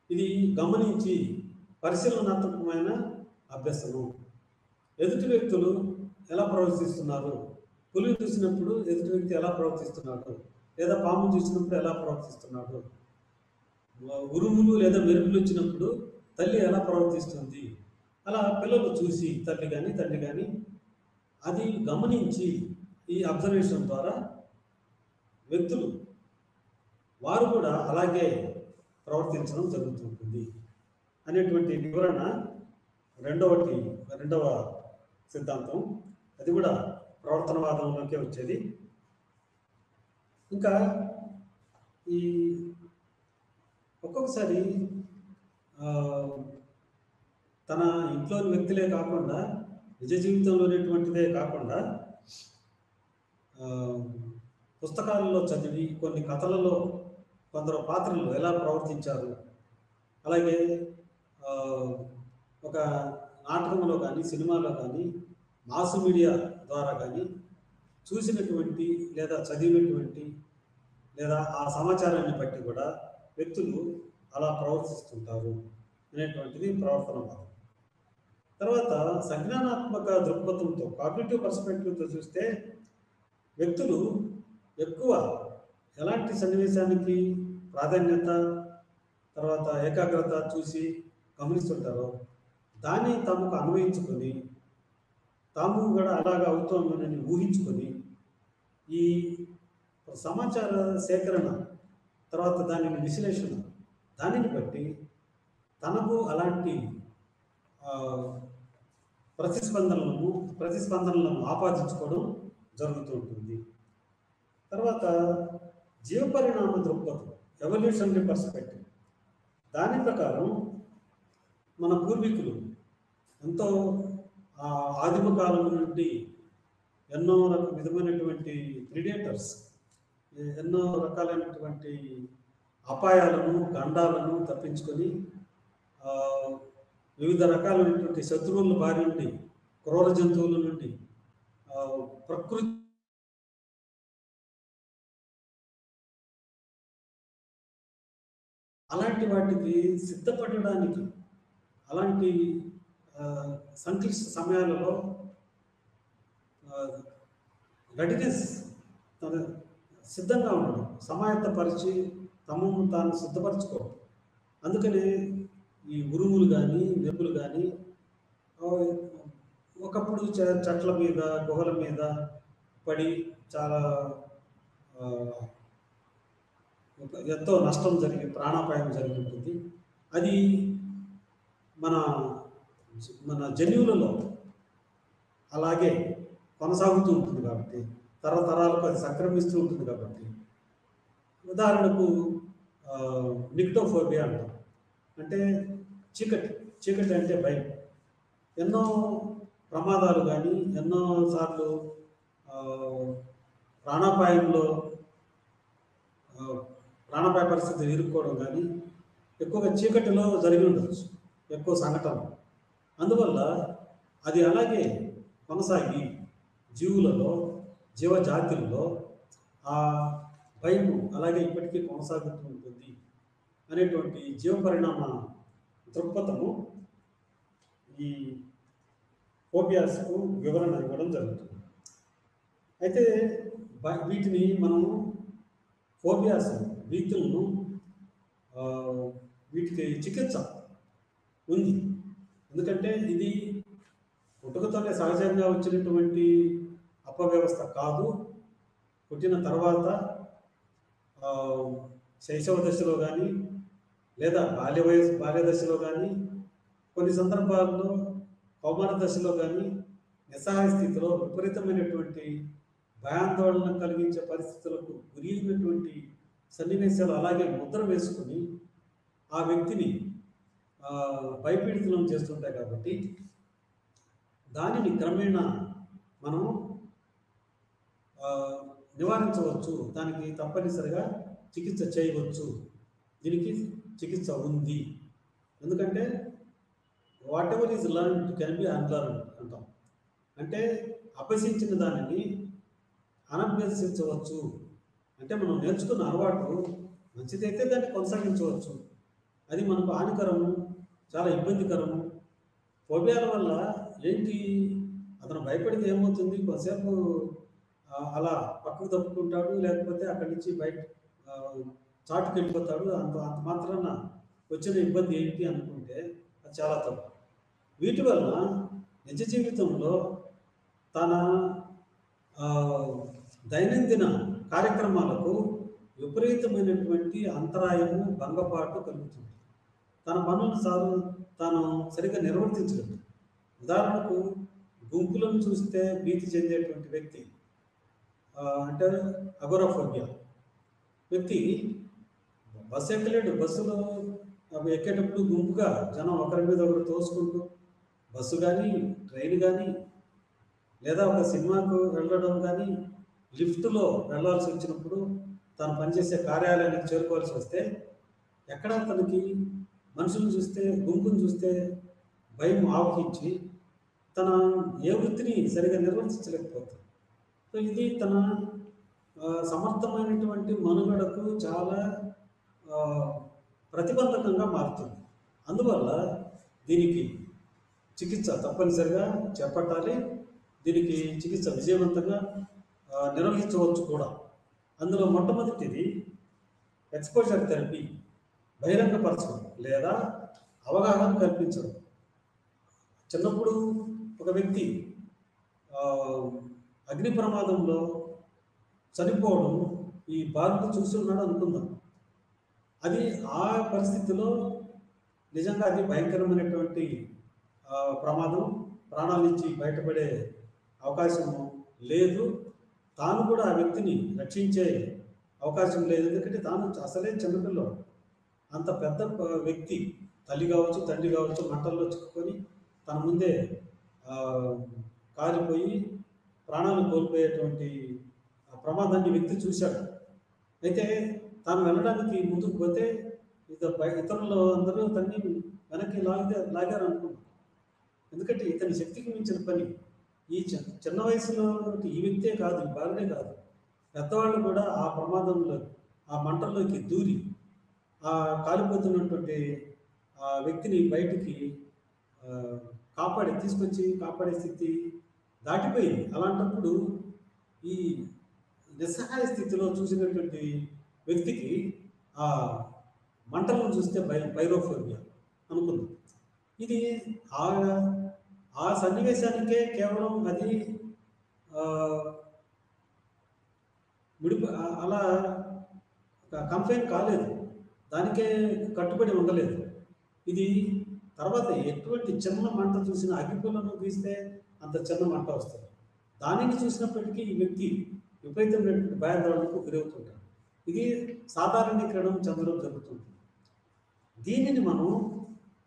ఇది గమనించి పరిశీలనాత్మకమైన అభ్యసనం. ఎదుటి వ్యక్తులు ఎలా ప్రవర్తిస్తున్నారు, పులిని చూసినప్పుడు ఎదుటి వ్యక్తి ఎలా ప్రవర్తిస్తున్నాడు, లేదా పాము చూసినప్పుడు ఎలా ప్రవర్తిస్తున్నాడు, ఉరుములు లేదా మెరుపులు వచ్చినప్పుడు తల్లి ఎలా ప్రవర్తిస్తుంది, అలా పిల్లలు చూసి తల్లి కానీ తండ్రి కానీ అది గమనించి ఈ అబ్జర్వేషన్ ద్వారా వ్యక్తులు వారు కూడా అలాగే ప్రవర్తించడం జరుగుతుంటుంది అనేటువంటి వివరణ రెండవ సిద్ధాంతం. అది కూడా ప్రవర్తనవాదంలోకే వచ్చేది. ఇంకా ఈ ఒక్కొక్కసారి తన ఇంట్లోని వ్యక్తులే కాకుండా నిజ జీవితంలో ఉన్నటువంటిదే కాకుండా పుస్తకాలలో చదివి కొన్ని కథలలో కొందరు పాత్రలు ఎలా ప్రవర్తించారు, అలాగే ఒక నాటకంలో కానీ సినిమాలో కానీ మాస్ మీడియా ద్వారా కానీ చూసినటువంటి లేదా చదివినటువంటి లేదా ఆ సమాచారాన్ని బట్టి కూడా వ్యక్తులు అలా ప్రవర్తిస్తుంటారు అనేటువంటిది ప్రవర్తనవాదం. తర్వాత సంజ్ఞానాత్మక దృక్పథంతో, కాగ్నిటివ్ పర్స్పెక్టివ్తో చూస్తే వ్యక్తులు ఎక్కువ ఎలాంటి సన్నివేశానికి ప్రాధాన్యత, తర్వాత ఏకాగ్రత చూసి గమనిస్తుంటారో దాన్ని తమకు అన్వయించుకొని తాము కూడా అలాగా అవుతామని ఊహించుకొని ఈ సమాచార సేకరణ తర్వాత దానిని విశ్లేషణ, దానిని బట్టి తనకు అలాంటి ప్రతిస్పందనలను ఆపాదించుకోవడం జరుగుతూ ఉంటుంది. తర్వాత జీవపరిణామ దృక్పథం, ఎవల్యూషనరీ పర్స్పెక్టివ్. దాని ప్రకారం మన పూర్వీకులు ఎంతో ఆదిమ కాలం నుండి ఎన్నో విధమైనటువంటి ప్రిడేటర్స్, ఎన్నో రకాలైనటువంటి అపాయాలను, గండాలను తప్పించుకొని వివిధ రకాలైనటువంటి శత్రువుల బారి నుండి, క్రూర జంతువుల నుండి, ప్రకృతి అలాంటి వాటికి సిద్ధపడడానికి, అలాంటి సంక్లిష్ట సమయాలలో రెడీనెస్ సిద్ధంగా ఉండడం, సమాయత్తపరిచి తమను తాను సిద్ధపరచుకోవడం. అందుకనే ఈ ఉరుములు కానీ మెరుపులు కానీ ఒకప్పుడు చెట్ల మీద గుహల మీద పడి చాలా ఆ, ఎంతో నష్టం జరిగి ప్రాణాపాయం జరిగి ఉంటుంది. అది మన మన జన్యువులలో అలాగే కొనసాగుతూ ఉంటుంది కాబట్టి, తరతరాలకు అది సంక్రమిస్తూ ఉంటుంది కాబట్టి. ఉదాహరణకు నిక్టోఫోబియా అంటాం. అంటే చీకటి. చీకటి అంటే భయం. ఎన్నో ప్రమాదాలు కానీ ఎన్నో సార్లు ఆ, ప్రాణాపాయంలో ఆ, ప్రాణాపాయ పరిస్థితులు ఎదుర్కోవడం కానీ ఎక్కువగా చీకటిలో జరిగి ఉండవచ్చు ఎక్కువ సంఘటనలు. అందువల్ల అది అలాగే కొనసాగి జీవులలో జీవజాతుల్లో ఆ భయము అలాగే ఇప్పటికీ కొనసాగుతూ ఉంటుంది అనేటువంటి జీవ పరిణామ దృక్పథము ఈ ఫోబియాస్కు వివరణ ఇవ్వడం జరుగుతుంది. అయితే వీటిని మనము ఫోబియాస్ వీతులను వీటికి చికిత్స ఉంది. ఎందుకంటే ఇది పుట్టుకతోనే సహజంగా వచ్చినటువంటి అపవ్యవస్థ కాదు. పుట్టిన తర్వాత శైశవ దశలో కానీ లేదా బాల్య దశలో కానీ కొన్ని సందర్భాల్లో కౌమార దశలో కానీ నిస్సహాయ స్థితిలో విపరీతమైనటువంటి భయాందోళన కలిగించే పరిస్థితులకు గురి అయినటువంటి సన్నివేశాలు అలాగే ముద్ర వేసుకుని ఆ వ్యక్తిని భయపీడితులను చేస్తుంటాయి. కాబట్టి దానిని క్రమేణా మనం నివారించవచ్చు. దానికి తప్పనిసరిగా చికిత్స చేయవచ్చు. దీనికి చికిత్స ఉంది. ఎందుకంటే what ever is learn can be unlearn అంటాం. అంటే అభ్యసించిన దానిని అనభ్యసించవచ్చు. అంటే మనం నేర్చుకున్న అలవాటు మంచిదైతే దాన్ని కొనసాగించవచ్చు. అది మనకు హానికరము, చాలా ఇబ్బందికరము. ఫోబియాల వల్ల ఏంటి, అతను భయపడితే ఏమవుతుంది, కొంతసేపు అలా పక్కకు తప్పుకుంటాడు, లేకపోతే అక్కడి నుంచి బయట చాటుకు వెళ్ళిపోతాడు. అంత మాత్రాన వచ్చిన ఇబ్బంది ఏంటి అనుకుంటే అది చాలా తప్పు. వీటి వలన నిజ జీవితంలో తన దైనందిన కార్యక్రమాలకు విపరీతమైనటువంటి అంతరాయము, భంగపాటు కలుగుతుంది. తన పనులను తాను సరిగ్గా నిర్వర్తించలేదు. ఉదాహరణకు గుంపులను చూస్తే భీతి చెందేటువంటి వ్యక్తి అంటే అగోరాఫోబియా వ్యక్తి బస్సు ఎక్కలేడు. బస్సులో ఎక్కేటప్పుడు గుంపుగా జనం ఒకరి మీద ఒకరు తోసుకుంటూ, బస్సు కానీ ట్రైన్ కానీ లేదా ఒక సినిమాకు వెళ్ళడం కానీ లిఫ్ట్లో వెళ్ళాల్సి వచ్చినప్పుడు తను పనిచేసే కార్యాలయానికి చేరుకోవాల్సి వస్తే ఎక్కడ తనకి మనుషులను చూస్తే, గుంపును చూస్తే భయం ఆవహించి తన ఏ వృత్తిని సరిగా నిర్వర్తించలేకపోతుంది. సో ఇది తన సమర్థమైనటువంటి మనుగడకు చాలా ప్రతిబంధకంగా మారుతుంది. అందువల్ల దీనికి చికిత్స తప్పనిసరిగా చేపట్టాలి. దీనికి చికిత్స విజయవంతంగా నిర్వహించవచ్చు కూడా. అందులో మొట్టమొదటిది ఎక్స్పోజర్ థెరపీ, బహిరంగపరచడం లేదా అవగాహన కల్పించడం. చిన్నప్పుడు ఒక వ్యక్తి అగ్ని ప్రమాదంలో చనిపోవడం ఈ బాలుడు చూస్తున్నాడు అనుకుందాం. అది ఆ పరిస్థితిలో నిజంగా అది భయంకరమైనటువంటి ప్రమాదం, ప్రాణాల నుంచి బయటపడే అవకాశం లేదు. తాను కూడా ఆ వ్యక్తిని రక్షించే అవకాశం లేదు. ఎందుకంటే తాను అసలే చిన్నపిల్లవాడు. అంత పెద్ద వ్యక్తి, తల్లి కావచ్చు తండ్రి కావచ్చు, మంటల్లో చిక్కుకొని తన ముందే కాలిపోయి ప్రాణాలు కోల్పోయేటువంటి ప్రమాదాన్ని వ్యక్తి చూశాడు. అయితే తాను వెళ్ళడానికి ముందుకు పోతే ఇతరులు అందరూ తన్ని వెనక్కి లాగారు అనుకున్నాను. ఎందుకంటే ఇతని శక్తికి మించిన పని. ఈ చిన్న వయసులో ఈ వ్యక్తే కాదు, ఈ బాలుడే కాదు, పెద్దవాళ్ళు కూడా ఆ ప్రమాదంలో ఆ మంటల్లోకి దూరి ఆ కాలిపోతున్నటువంటి ఆ వ్యక్తిని బయటికి తీసుకొచ్చి కాపాడే స్థితి దాటిపోయింది. అలాంటప్పుడు ఈ నిస్సహాయ స్థితిలో చూసినటువంటి వ్యక్తికి ఆ మంటలను చూస్తే పైరోఫోబియా అనుకుంది. ఇది ఆ ఆ సన్నివేశానికే కేవలం అది అలా కంప్లైంట్ కాలేదు, దానికే కట్టుబడి ఉండలేదు. ఇది తర్వాత ఎటువంటి చిన్న మంట చూసిన అగ్గిపుల్లను తీస్తే అంత చిన్న మంట వస్తుంది. దానిని చూసినప్పటికీ ఈ వ్యక్తి విపరీతమైనటువంటి భయాందోళనకు గురవుతుంటాడు. ఇది సాధారణీకరణం చెందడం జరుగుతుంది. దీనిని మనం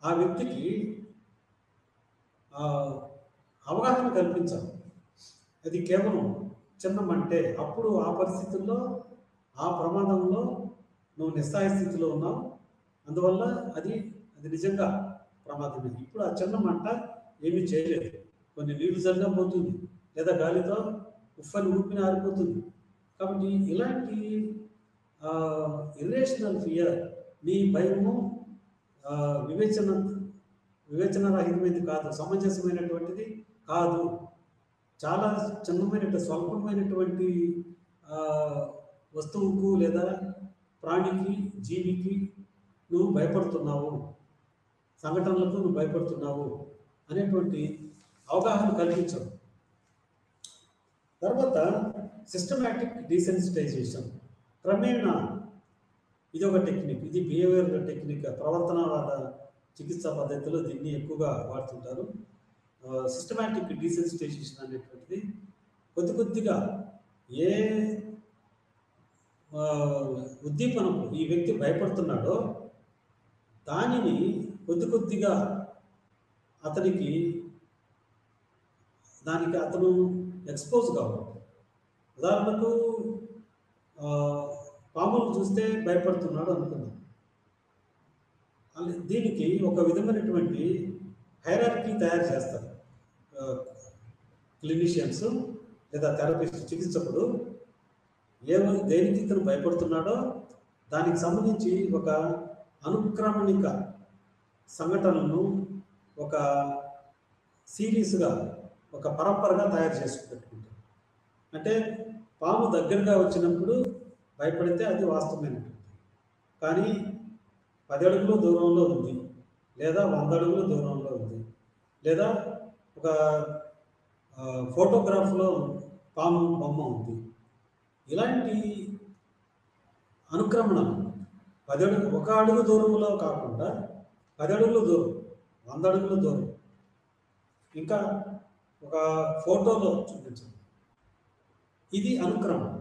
ఆ వ్యక్తికి అవగాహన కల్పించాలి. అది కేవలం చిన్న మంటే, అప్పుడు ఆ పరిస్థితుల్లో ఆ ప్రమాదంలో నువ్వు నిస్సహాయ స్థితిలో ఉన్నావు, అందువల్ల అది నిజంగా ప్రమాదమే. ఇప్పుడు ఆ చిన్న మంట ఏమీ చేయలేదు, కొన్ని నీళ్లు చల్లినా పోతుంది, లేదా గాలితో ఉఫ్ఫని ఊపిన ఆరిపోతుంది. కాబట్టి ఇలాంటి ఇర్రేషనల్ ఫియర్, నీ భయము వివేచనరహితమైనది కాదు, సమంజసమైనటువంటిది కాదు, చాలా స్వల్పమైనటువంటి వస్తువుకు లేదా ప్రాణికి, జీవికి నువ్వు భయపడుతున్నావు, సంఘటనలకు నువ్వు భయపడుతున్నావు అనేటువంటి అవగాహన కల్పించడం. తర్వాత సిస్టమాటిక్ డీసెన్సిటైజేషన్. క్రమేణా ఇది ఒక టెక్నిక్, ఇది బిహేవియర్ టెక్నిక్, ప్రవర్తనవాద చికిత్సా పద్ధతిలో దీన్ని ఎక్కువగా వాడుతుంటారు. సిస్టమాటిక్ డీసెన్సిటైజేషన్ అనేటువంటిది కొద్దిగా ఏ ఉద్దీపనకు ఈ వ్యక్తి భయపడుతున్నాడో దానిని కొద్దిగా దానికి అతను ఎక్స్పోజ్ కావాలి. ఉదాహరణకు పాములు చూస్తే భయపడుతున్నాడు అనుకుందాం. దీనికి ఒక విధమైనటువంటి హైరార్కీ తయారు చేస్తారు క్లినిషియన్స్ లేదా థెరపిస్ట్, చికిత్సకుడు. దేనికి ఇతను భయపడుతున్నాడో దానికి సంబంధించి ఒక అనుక్రమణిక సంఘటనలను ఒక సిరీస్గా, ఒక పరంపరగా తయారు చేసి పెట్టుకుంటారు. అంటే పాము దగ్గరగా వచ్చినప్పుడు భయపడితే అది వాస్తవమైనటువంటి, కానీ 10 అడుగుల దూరంలో ఉంది, లేదా 100 అడుగుల దూరంలో ఉంది, లేదా ఒక ఫోటోగ్రాఫ్లో పాము బొమ్మ ఉంది, ఇలాంటి అనుక్రమణం 1 అడుగు దూరంలో కాకుండా 10 అడుగుల దూరం, 100 అడుగుల దూరం, ఇంకా ఒక ఫోటోలో చూపించండి, ఇది అనుక్రమణం.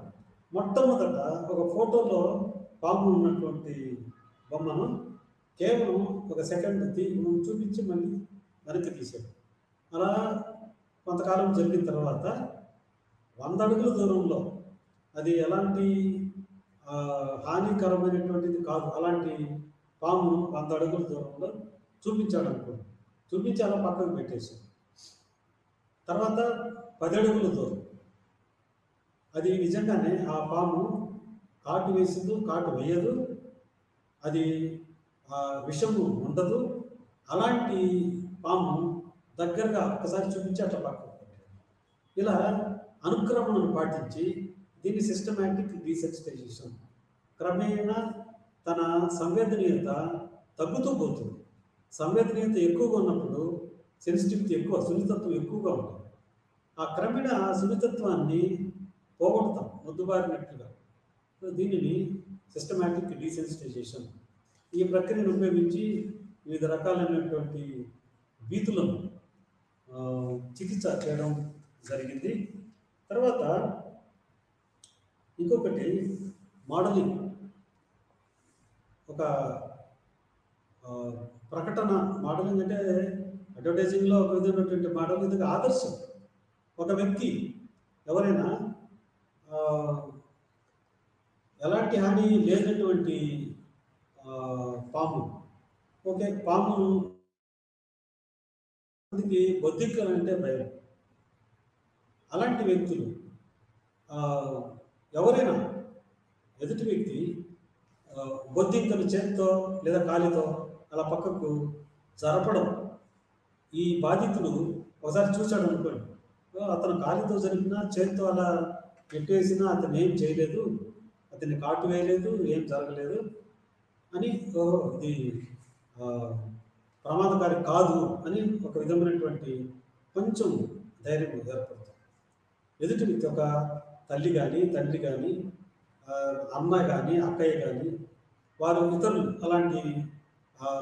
మొట్టమొదట ఒక ఫోటోలో పాము ఉన్నటువంటి బొమ్మను కేవలం 1 సెకండ్ చూపించి మళ్ళీ వెనక్కి తీసాడు. అలా కొంతకాలం జరిగిన తర్వాత 100 అడుగుల దూరంలో, అది ఎలాంటి హానికరమైనటువంటిది కాదు, అలాంటి పాము 100 అడుగుల దూరంలో చూపించాడు అనుకోండి, చూపించి అలా పక్కకు పెట్టేశాడు. తర్వాత 10 అడుగుల దూరం, అది నిజంగానే ఆ పాము కాటు వేసిందో కాటు వేయదు, అది విషము ఉండదు, అలాంటి పాము దగ్గరగా ఒక్కసారి చూపించి అట్లా పక్కకు పెట్టాడు. ఇలా అనుక్రమణను పాటించి దీన్ని సిస్టమాటిక్ డీసెన్సిటైజేషన్. క్రమేణా తన సంవేదనీయత తగ్గుతూ పోతుంది. సంవేదనీయత ఎక్కువగా ఉన్నప్పుడు సెన్సిటివిటీ ఎక్కువ, సున్నితత్వం ఎక్కువగా ఉంటుంది. ఆ క్రమేణా సున్నితత్వాన్ని పోగొడతాం మొద్దుబారినట్లుగా. దీనిని సిస్టమాటిక్ డీసెన్సిటైజేషన్. ఈ ప్రక్రియను ఉపయోగించి వివిధ రకాలైనటువంటి భీతులను చికిత్స చేయడం జరిగింది. తర్వాత ఇంకొకటి మోడలింగ్. ఒక ప్రకటన మోడలింగ్ అంటే అడ్వర్టైజింగ్లో ఒక విధమైనటువంటి మోడలింగ్, ఇది ఆదర్శం. ఒక వ్యక్తి ఎవరైనా ఎలాంటి హాని లేనటువంటి పాము, ఓకే, పాము బొద్దింకలంటే భయం, అలాంటి వ్యక్తులు ఎవరైనా ఎదుటి వ్యక్తి బొద్దింకను చేతితో లేదా కాలితో అలా పక్కకు జరపడం, ఈ బాధితుడు ఒకసారి చూశాడు అనుకోండి, అతను కాలితో జరిపినా చేతితో అలా ఎటు వేసినా అతను ఏం చేయలేదు, అతన్ని కాటు వేయలేదు, ఏం జరగలేదు అని ఓహో ఇది ఆ, ప్రమాదకారి కాదు అని ఒక విధమైనటువంటి కొంచెం ధైర్యం ఏర్పడుతుంది. ఎదుటి వ్యక్తి ఒక తల్లి కానీ తండ్రి కానీ అమ్మ కానీ అక్కయ్య కానీ వారు ఇతరులు అలాంటి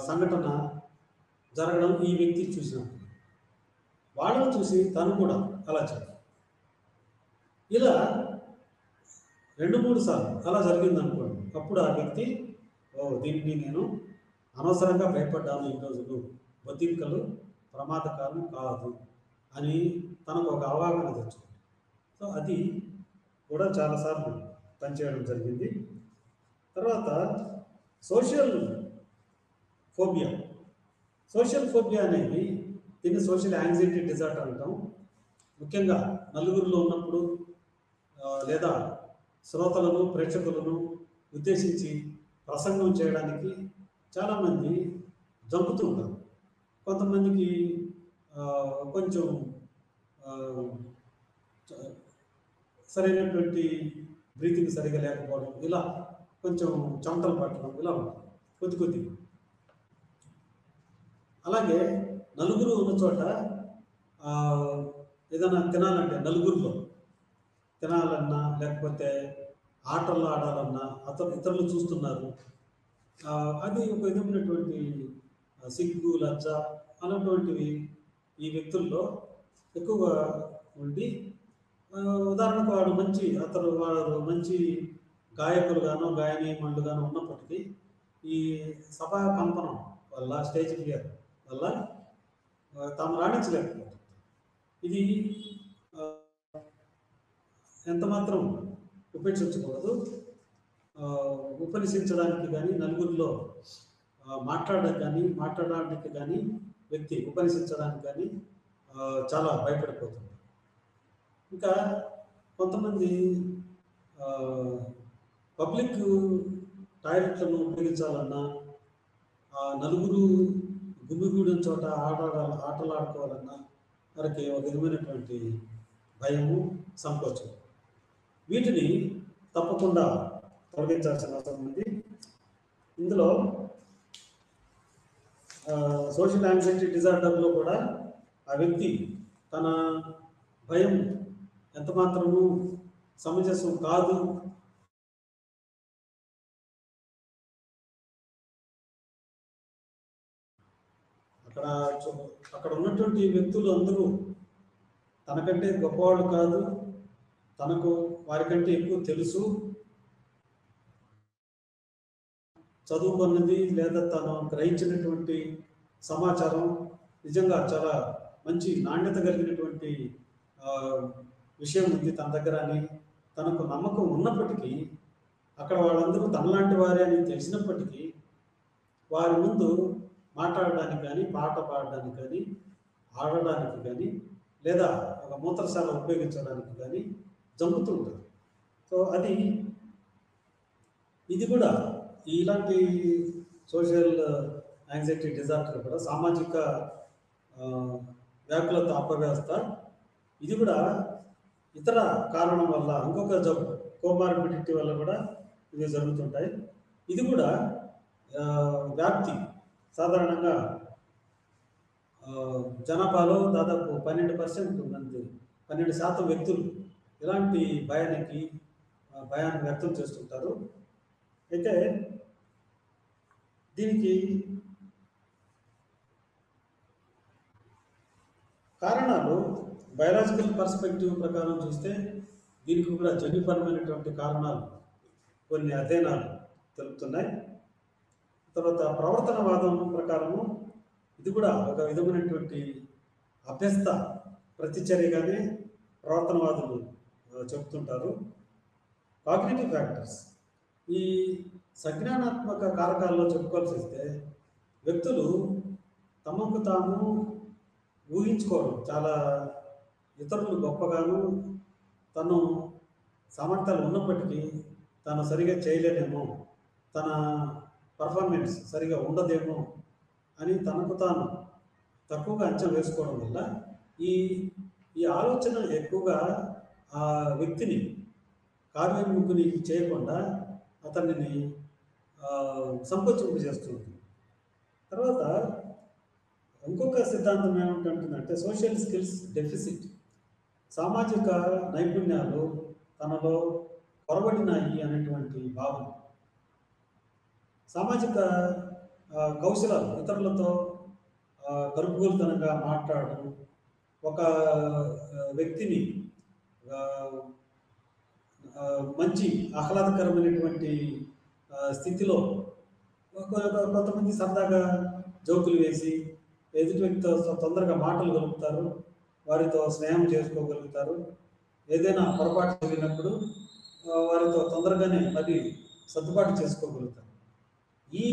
సంఘటన జరగడం ఈ వ్యక్తి చూసినప్పుడు వాళ్ళని చూసి తను కూడా అలా చేయాలి. ఇలా 2-3 సార్లు అలా జరిగింది అనుకోండి, అప్పుడు ఆ వ్యక్తి దీన్ని నేను అనవసరంగా భయపడ్డాను, ఈ రోజులు బొద్దింకలు ప్రమాదకాలం కాదు అని తనకు ఒక అవగాహన తెచ్చుకుంది. సో అది కూడా చాలాసార్లు పనిచేయడం జరిగింది. తర్వాత సోషల్ ఫోబియా. సోషల్ ఫోబియా అనేది దీన్ని సోషల్ యాంగ్జైటీ డిజార్డర్ అంటాం. ముఖ్యంగా నలుగురిలో ఉన్నప్పుడు లేదా శ్రోతలను ప్రేక్షకులను ఉద్దేశించి ప్రసంగం చేయడానికి చాలామంది జంపుతూ ఉంటారు. కొంతమందికి కొంచెం సరైనటువంటి బ్రీతింగ్ సరిగా లేకపోవడం, ఇలా కొంచెం చెమటలు పట్టడం, ఇలా ఉంటుంది కొద్ది. అలాగే నలుగురు ఉన్న చోట ఏదైనా తినాలంటే నలుగురిలో తినాలన్నా లేకపోతే ఆటలు ఆడాలన్నా ఇతరులు చూస్తున్నారు, అది ఒక విధమైనటువంటి సిగ్గు లజ్జ అన్నటువంటివి ఈ వ్యక్తుల్లో ఎక్కువగా ఉండి, ఉదాహరణకు వాడు మంచి గాయకులుగానో గాయనీమణులుగానో ఉన్నప్పటికీ ఈ సభా కంపనం వల్ల స్టేజ్ ఫియర్ వల్ల తాము రాణించలేకపోతుంది. ఇది ఎంతమాత్రం ఉపేక్షించకూడదు. ఉపన్యసించడానికి కానీ నలుగురిలో మాట్లాడడానికి కానీ వ్యక్తి ఉపన్యసించడానికి కానీ చాలా భయపడిపోతుంది. ఇంకా కొంతమంది పబ్లిక్ టాయిలెట్లను ఉపయోగించాలన్నా, నలుగురు గుమిగూడిన చోట ఆటలు ఆడుకోవాలన్నా వారికి ఒక విధమైనటువంటి భయము, సంకోచం. వీటిని తప్పకుండా తొలగించాల్సిన అవసరం ఉంది. ఇందులో సోషల్ యాంగ్జైటీ డిజార్డర్లో కూడా ఆ వ్యక్తి తన భయం ఎంతమాత్రము సమంజసం కాదు, అక్కడ ఉన్నటువంటి వ్యక్తులు అందరూ తనకంటే గొప్పవాళ్ళు కాదు, తనకు వారికంటే ఎక్కువ తెలుసు, చదువుకున్నది లేదా తను గ్రహించినటువంటి సమాచారం నిజంగా చాలా మంచి నాణ్యత కలిగినటువంటి విషయం ఉంది తన దగ్గర అని తనకు నమ్మకం ఉన్నప్పటికీ, అక్కడ వాళ్ళందరూ తనలాంటి వారే అని తెలిసినప్పటికీ వారి ముందు మాట్లాడడానికి కానీ, పాట పాడడానికి కానీ, ఆడడానికి కానీ, లేదా ఒక మూత్రశాల ఉపయోగించడానికి కానీ జంపుతూ ఉంటారు. సో ఇది కూడా ఇలాంటి సోషల్ యాంగ్జైటీ డిజార్డర్ కూడా సామాజిక వ్యాకులత అపవ్యవస్థ, ఇది కూడా ఇతర కారణం వల్ల ఇంకొక జబ్బు కోమార్బిడిటీ వల్ల కూడా ఇవి జరుగుతుంటాయి. ఇది కూడా వ్యాప్తి సాధారణంగా జనాభాలో దాదాపు 12% మంది 12% వ్యక్తులు ఇలాంటి భయాన్ని వ్యక్తం చేస్తుంటారు. అయితే దీనికి కారణాలు బయాలజికల్ పర్స్పెక్టివ్ ప్రకారం చూస్తే దీనికి కూడా జన్యుపరమైనటువంటి కారణాలు కొన్ని అధ్యయనాలు తెలుపుతున్నాయి. తర్వాత ప్రవర్తనవాదం ప్రకారము ఇది కూడా ఒక విధమైనటువంటి అభ్యస్త ప్రతిచర్యగానే ప్రవర్తనవాదులు చెబుతుంటారు. కాగ్నిటివ్ ఫ్యాక్టర్స్, ఈ సంజ్ఞానాత్మక కారకాల్లో చెప్పుకోవాల్సి వస్తే వ్యక్తులు తమకు తాము ఊహించుకోవడం, చాలా ఇతరులు గొప్పగాను తను సామర్థ్యాలు ఉన్నప్పటికీ తను సరిగా చేయలేదేమో, తన పర్ఫార్మెన్స్ సరిగా ఉండదేమో అని తనకు తాను తక్కువగా అంచనా వేసుకోవడం వల్ల ఈ ఆలోచన ఎక్కువగా ఆ వ్యక్తిని కార్యోన్ముఖుని చేయకుండా అతనిని సంకోచింపు చేస్తుంది. తర్వాత ఇంకొక సిద్ధాంతం ఏమిటంటుందంటే సోషల్ స్కిల్స్ డెఫిసిట్. సామాజిక నైపుణ్యాలు తనలో కొరబడినాయి అనేటువంటి భావన. సామాజిక కౌశలాలు, ఇతరులతో కలుపుగోలుతనంగా మాట్లాడడం, ఒక వ్యక్తిని మంచి ఆహ్లాదకరమైనటువంటి స్థితిలో కొంతమంది సరదాగా జోకులు వేసి ఎదుటి వ్యక్తితో తొందరగా మాటలు కలుపుతారు, వారితో స్నేహం చేసుకోగలుగుతారు. ఏదైనా పొరపాటు జరిగినప్పుడు వారితో తొందరగానే అది సర్దుబాటు చేసుకోగలుగుతారు. ఈ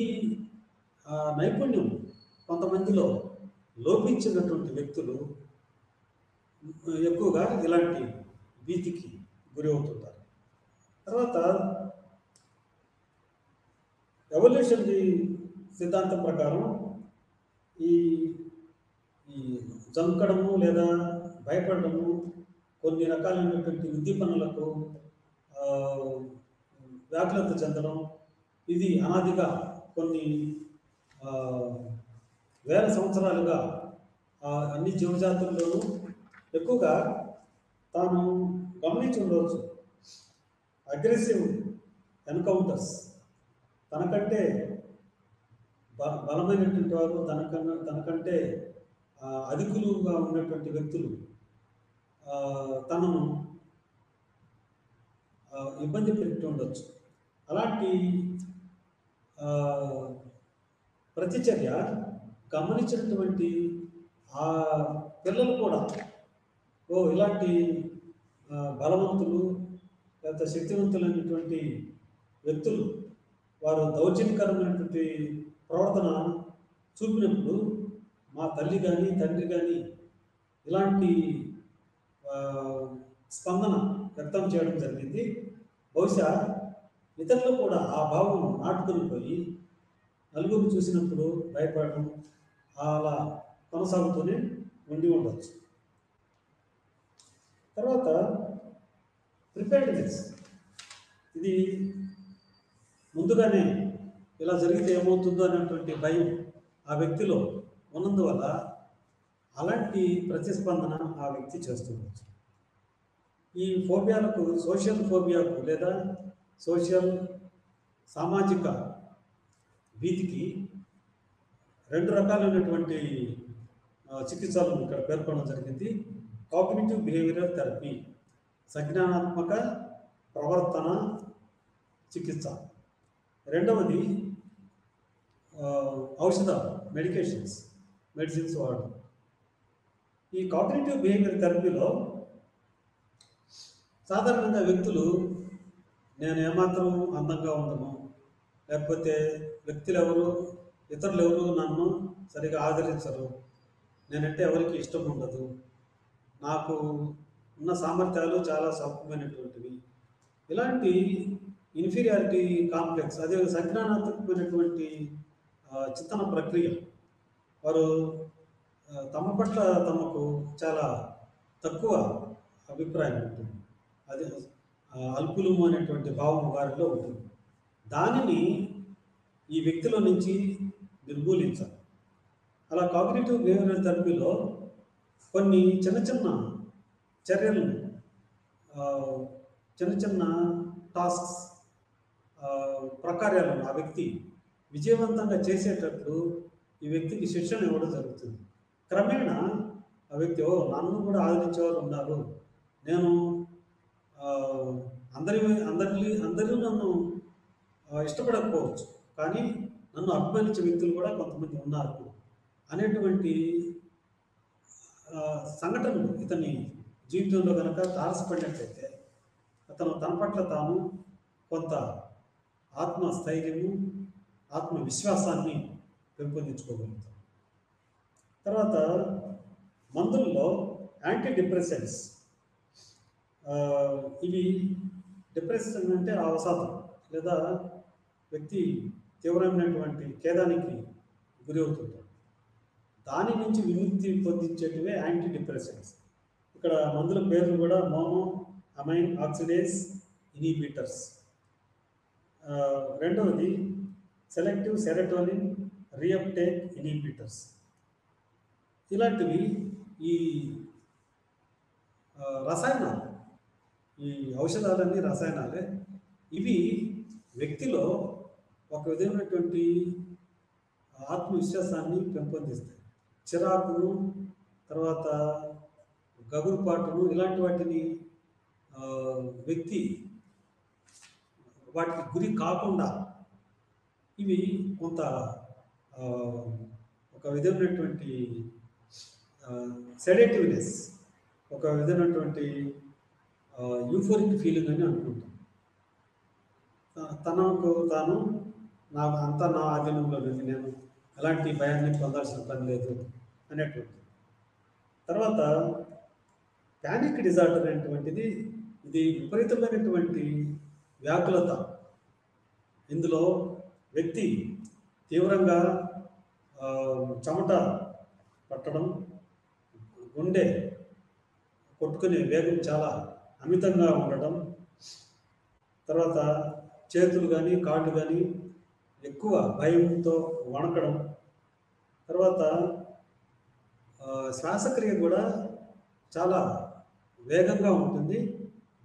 నైపుణ్యం కొంతమందిలో లోపించినటువంటి వ్యక్తులు ఎక్కువగా ఇలాంటి భీతికి గురి అవుతుంటారు. తర్వాత ఎవల్యూషన్ సిద్ధాంతం ప్రకారం ఈ ఈ జంకడము లేదా భయపడము, కొన్ని రకాలైనటువంటి ఉద్దీపనలకు వ్యాకులత చెందడం, ఇది అనాదిగా కొన్ని వేల సంవత్సరాలుగా అన్ని జీవజాతుల్లోనూ ఎక్కువగా తాను గమనించి ఉండవచ్చు. అగ్రెసివ్ ఎన్కౌంటర్స్, తనకంటే బలమైనటువంటి వారు, తనకంటే అధికులుగా ఉన్నటువంటి వ్యక్తులు తనను ఇబ్బంది పెట్టి ఉండొచ్చు. అలాంటి ప్రతిచర్య గమనించినటువంటి ఆ పిల్లలు కూడా ఇలాంటి బలవంతులు లేదా శక్తివంతులైనటువంటి వ్యక్తులు వారు దౌర్జన్యకరమైనటువంటి ప్రవర్తన చూపినప్పుడు మా తల్లి కానీ తండ్రి కానీ ఇలాంటి స్పందన వ్యక్తం చేయడం జరిగింది. బహుశా ఇతరులు కూడా ఆ భావం నాటుకొని పోయి నలుగురు చూసినప్పుడు భయపడడం అలా కొనసాగుతూనే ఉండి ఉండవచ్చు. తర్వాత ప్రిపేర్డ్నెస్, ఇది ముందుగానే ఇలా జరిగితే ఏమవుతుందో అనేటువంటి భయం ఆ వ్యక్తిలో ఉన్నందువల్ల అలాంటి ప్రతిస్పందన ఆ వ్యక్తి చేస్తుండవచ్చు. ఈ ఫోబియాలకు, సోషల్ ఫోబియాకు లేదా సామాజిక భీతికి రెండు రకాలైనటువంటి చికిత్సలను ఇక్కడ పేర్కొనడం జరిగింది. కాగ్నిటివ్ బిహేవియరల్ థెరపీ, సంజ్ఞానాత్మక ప్రవర్తన చికిత్స. రెండవది ఔషధాలు, మెడిసిన్స్ వాడడం. ఈ కాగ్నిటివ్ బిహేవియర్ థెరపీలో సాధారణంగా వ్యక్తులు నేను ఏమాత్రం అందంగా ఉండను, లేకపోతే ఇతరులు ఎవరు నన్ను సరిగా ఆదరించరు, నేనంటే ఎవరికి ఇష్టం ఉండదు, నాకు ఉన్న సామర్థ్యాలు చాలా స్వల్పమైనటువంటివి, ఇలాంటి ఇన్ఫీరియారిటీ కాంప్లెక్స్, అదే సంజ్ఞానాత్మకమైనటువంటి చింతన ప్రక్రియ, వారు తమ పట్ల తమకు చాలా తక్కువ అభిప్రాయం ఉంటుంది, అది అల్పులము అనేటువంటి భావం వారిలో ఉంటుంది. దానిని ఈ వ్యక్తిలో నుంచి నిర్మూలించాలి. అలా కాగ్నిటివ్ బిహేవియరల్ థెరపీలో కొన్ని చిన్న చిన్న చర్యలను, చిన్న టాస్క్స్, ప్రకార్యాలను ఆ వ్యక్తి విజయవంతంగా చేసేటప్పుడు ఈ వ్యక్తికి శిక్షణ ఇవ్వడం జరుగుతుంది. క్రమేణా ఆ వ్యక్తి నన్ను కూడా ఆదరించేవారు ఉన్నారు, నేను అందరూ నన్ను ఇష్టపడకపోవచ్చు, కానీ నన్ను అభిమానించే వ్యక్తులు కూడా కొంతమంది ఉన్నారు అనేటువంటి సంఘటనలు ఇతని జీవితంలో కనుక తారసపడినట్లయితే అతను తన పట్ల తాను కొంత ఆత్మస్థైర్యము, ఆత్మవిశ్వాసాన్ని పెంపొందించుకోగలుగుతాం. తర్వాత మందుల్లో యాంటీ డిప్రెసెంట్స్, ఇవి డిప్రెషన్ అంటే అవసాదం లేదా వ్యక్తి తీవ్రమైనటువంటి ఖేదానికి గురి అవుతుంటాడు. దాని నుంచి విముక్తి పొందించేటివే యాంటీ డిప్రెసెంట్స్. ఇక్కడ మందుల పేర్లు కూడా మోనో అమైన్ ఆక్సిడేస్ ఇనిబిటర్స్. రెండవది సెలెక్టివ్ సెరటోనిన్ రీఅప్టేక్ ఇనిబిటర్స్. ఇలాంటివి ఈ రసాయనాలు, ఈ ఔషధాలన్నీ రసాయనాలే. ఇవి వ్యక్తిలో ఒక విధమైనటువంటి ఆత్మవిశ్వాసాన్ని పెంపొందిస్తాయి. చిరాకును, తర్వాత గగురుపాటును, ఇలాంటి వాటిని వ్యక్తి వాటికి గురి కాకుండా ఇవి కొంత ఒక విధమైనటువంటి సెడేటివ్నెస్, ఒక విధమైనటువంటి యూఫోరిక్ ఫీలింగ్ అని అనుకుంటాం. తనకు తాను అంతా నా ఆధీనంలో ఉంది, నేను ఎలాంటి భయాన్ని పొందాల్సిన పని లేదు అనేటువంటి. తర్వాత ప్యానిక్ డిజార్డర్ అనేటువంటిది, ఇది విపరీతమైనటువంటి వ్యాకులత. ఇందులో వ్యక్తి తీవ్రంగా చెమట పట్టడం, గుండె కొట్టుకునే వేగం చాలా అమితంగా ఉండటం, తర్వాత చేతులు కానీ కాళ్ళు కానీ ఎక్కువ భయంతో వణకడం, తర్వాత శ్వాసక్రియ కూడా చాలా వేగంగా ఉంటుంది,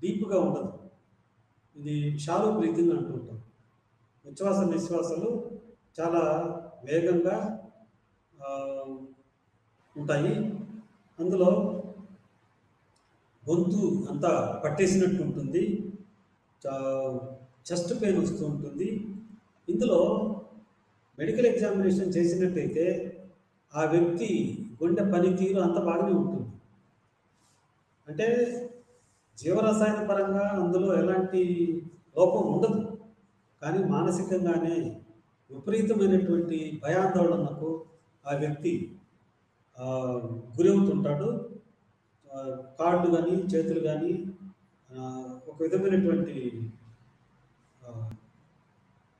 డీప్గా ఉండదు. ఇది షాలో బ్రీతింగ్ అంటుంటాం. ఉచ్ఛ్వాస నిశ్వాసాలు చాలా వేగంగా ఉంటాయి. అందులో గొంతు అంతా పట్టేసినట్టు ఉంటుంది, చెస్ట్ పెయిన్ వస్తూ ఉంటుంది. ఇందులో మెడికల్ ఎగ్జామినేషన్ చేసినట్టయితే ఆ వ్యక్తి గుండె పనితీరు అంత బాగానే ఉంటుంది. అంటే జీవరసాయన పరంగా అందులో ఎలాంటి లోపం ఉండదు, కానీ మానసికంగానే విపరీతమైనటువంటి భయాందోళనకు ఆ వ్యక్తి గురవుతుంటాడు. కాళ్ళు కానీ చేతులు కానీ ఒక విధమైనటువంటి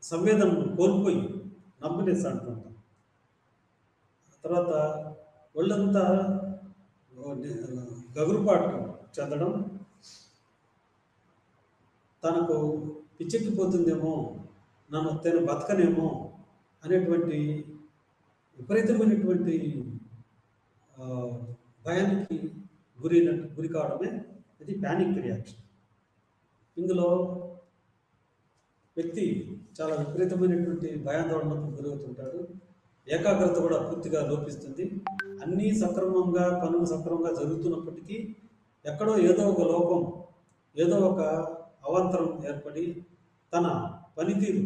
సంవేదన కోల్పోయి నమ్మనేసి అంటుంటాం. తర్వాత ఒళ్ళంతా గగురుపాటు చెందడం, తనకు పిచ్చెక్కిపోతుందేమో, తను బతకనేమో అనేటువంటి విపరీతమైనటువంటి భయానికి గురి కావడమే ఇది ప్యానిక్ రియాక్షన్. ఇందులో వ్యక్తి చాలా విపరీతమైనటువంటి భయాందోళనకు గురవుతుంటాడు. ఏకాగ్రత కూడా పూర్తిగా లోపిస్తుంది. అన్నీ సక్రమంగా, పనులు సక్రమంగా జరుగుతున్నప్పటికీ ఎక్కడో ఏదో ఒక లోపం, ఏదో ఒక అవాంతరం ఏర్పడి తన పనితీరు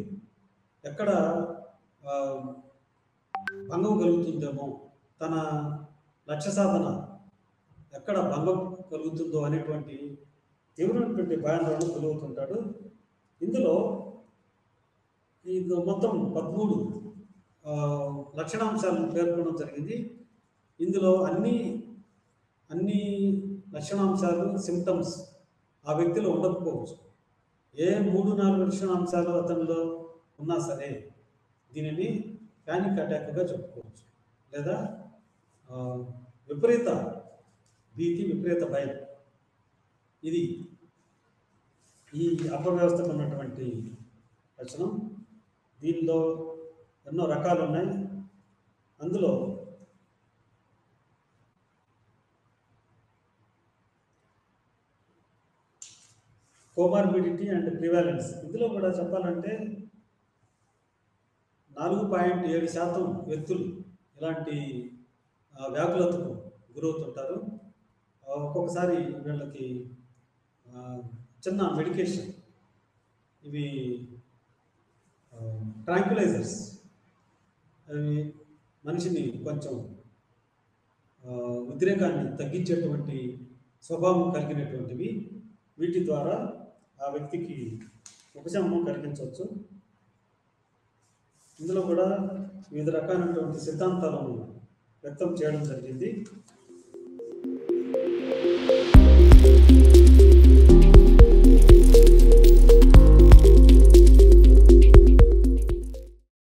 ఎక్కడ భంగం కలుగుతుందేమో, తన లక్ష్య సాధన ఎక్కడ భంగం కలుగుతుందో అనేటువంటి తీవ్రమైనటువంటి భయాందోళన కలుగుతుంటాడు. ఇందులో ఇది మొత్తం 13 లక్షణాంశాలను పేర్కొనడం జరిగింది. ఇందులో అన్ని లక్షణాంశాలు, సిమ్టమ్స్ ఆ వ్యక్తిలో ఉండకపోవచ్చు. ఏ 3-4 లక్షణాంశాలు అతనిలో ఉన్నా సరే దీనిని ప్యానిక్ అటాక్గా చెప్పుకోవచ్చు, లేదా విపరీత భీతి, విపరీత భయం. ఇది ఈ అపవ్యవస్థకు ఉన్నటువంటి లక్షణం. దీనిలో ఎన్నో రకాలు ఉన్నాయి. అందులో కోమార్బిడిటీ అండ్ ప్రివాలెన్స్, ఇందులో కూడా చెప్పాలంటే 4.7% వ్యక్తులు ఇలాంటి వ్యాకులతకు గురవుతుంటారు. ఒక్కొక్కసారి వీళ్ళకి చిన్న మెడికేషన్, ఇవి ట్రాంక్యులైజర్స్, అవి మనిషిని కొంచెం ఉద్రేకాన్ని తగ్గించేటువంటి స్వభావం కలిగినటువంటివి. వీటి ద్వారా ఆ వ్యక్తికి ఉపశమనం కలిగించవచ్చు. ఇందులో కూడా వివిధ రకాలైనటువంటి సిద్ధాంతాలను వ్యక్తం చేయడం జరిగింది.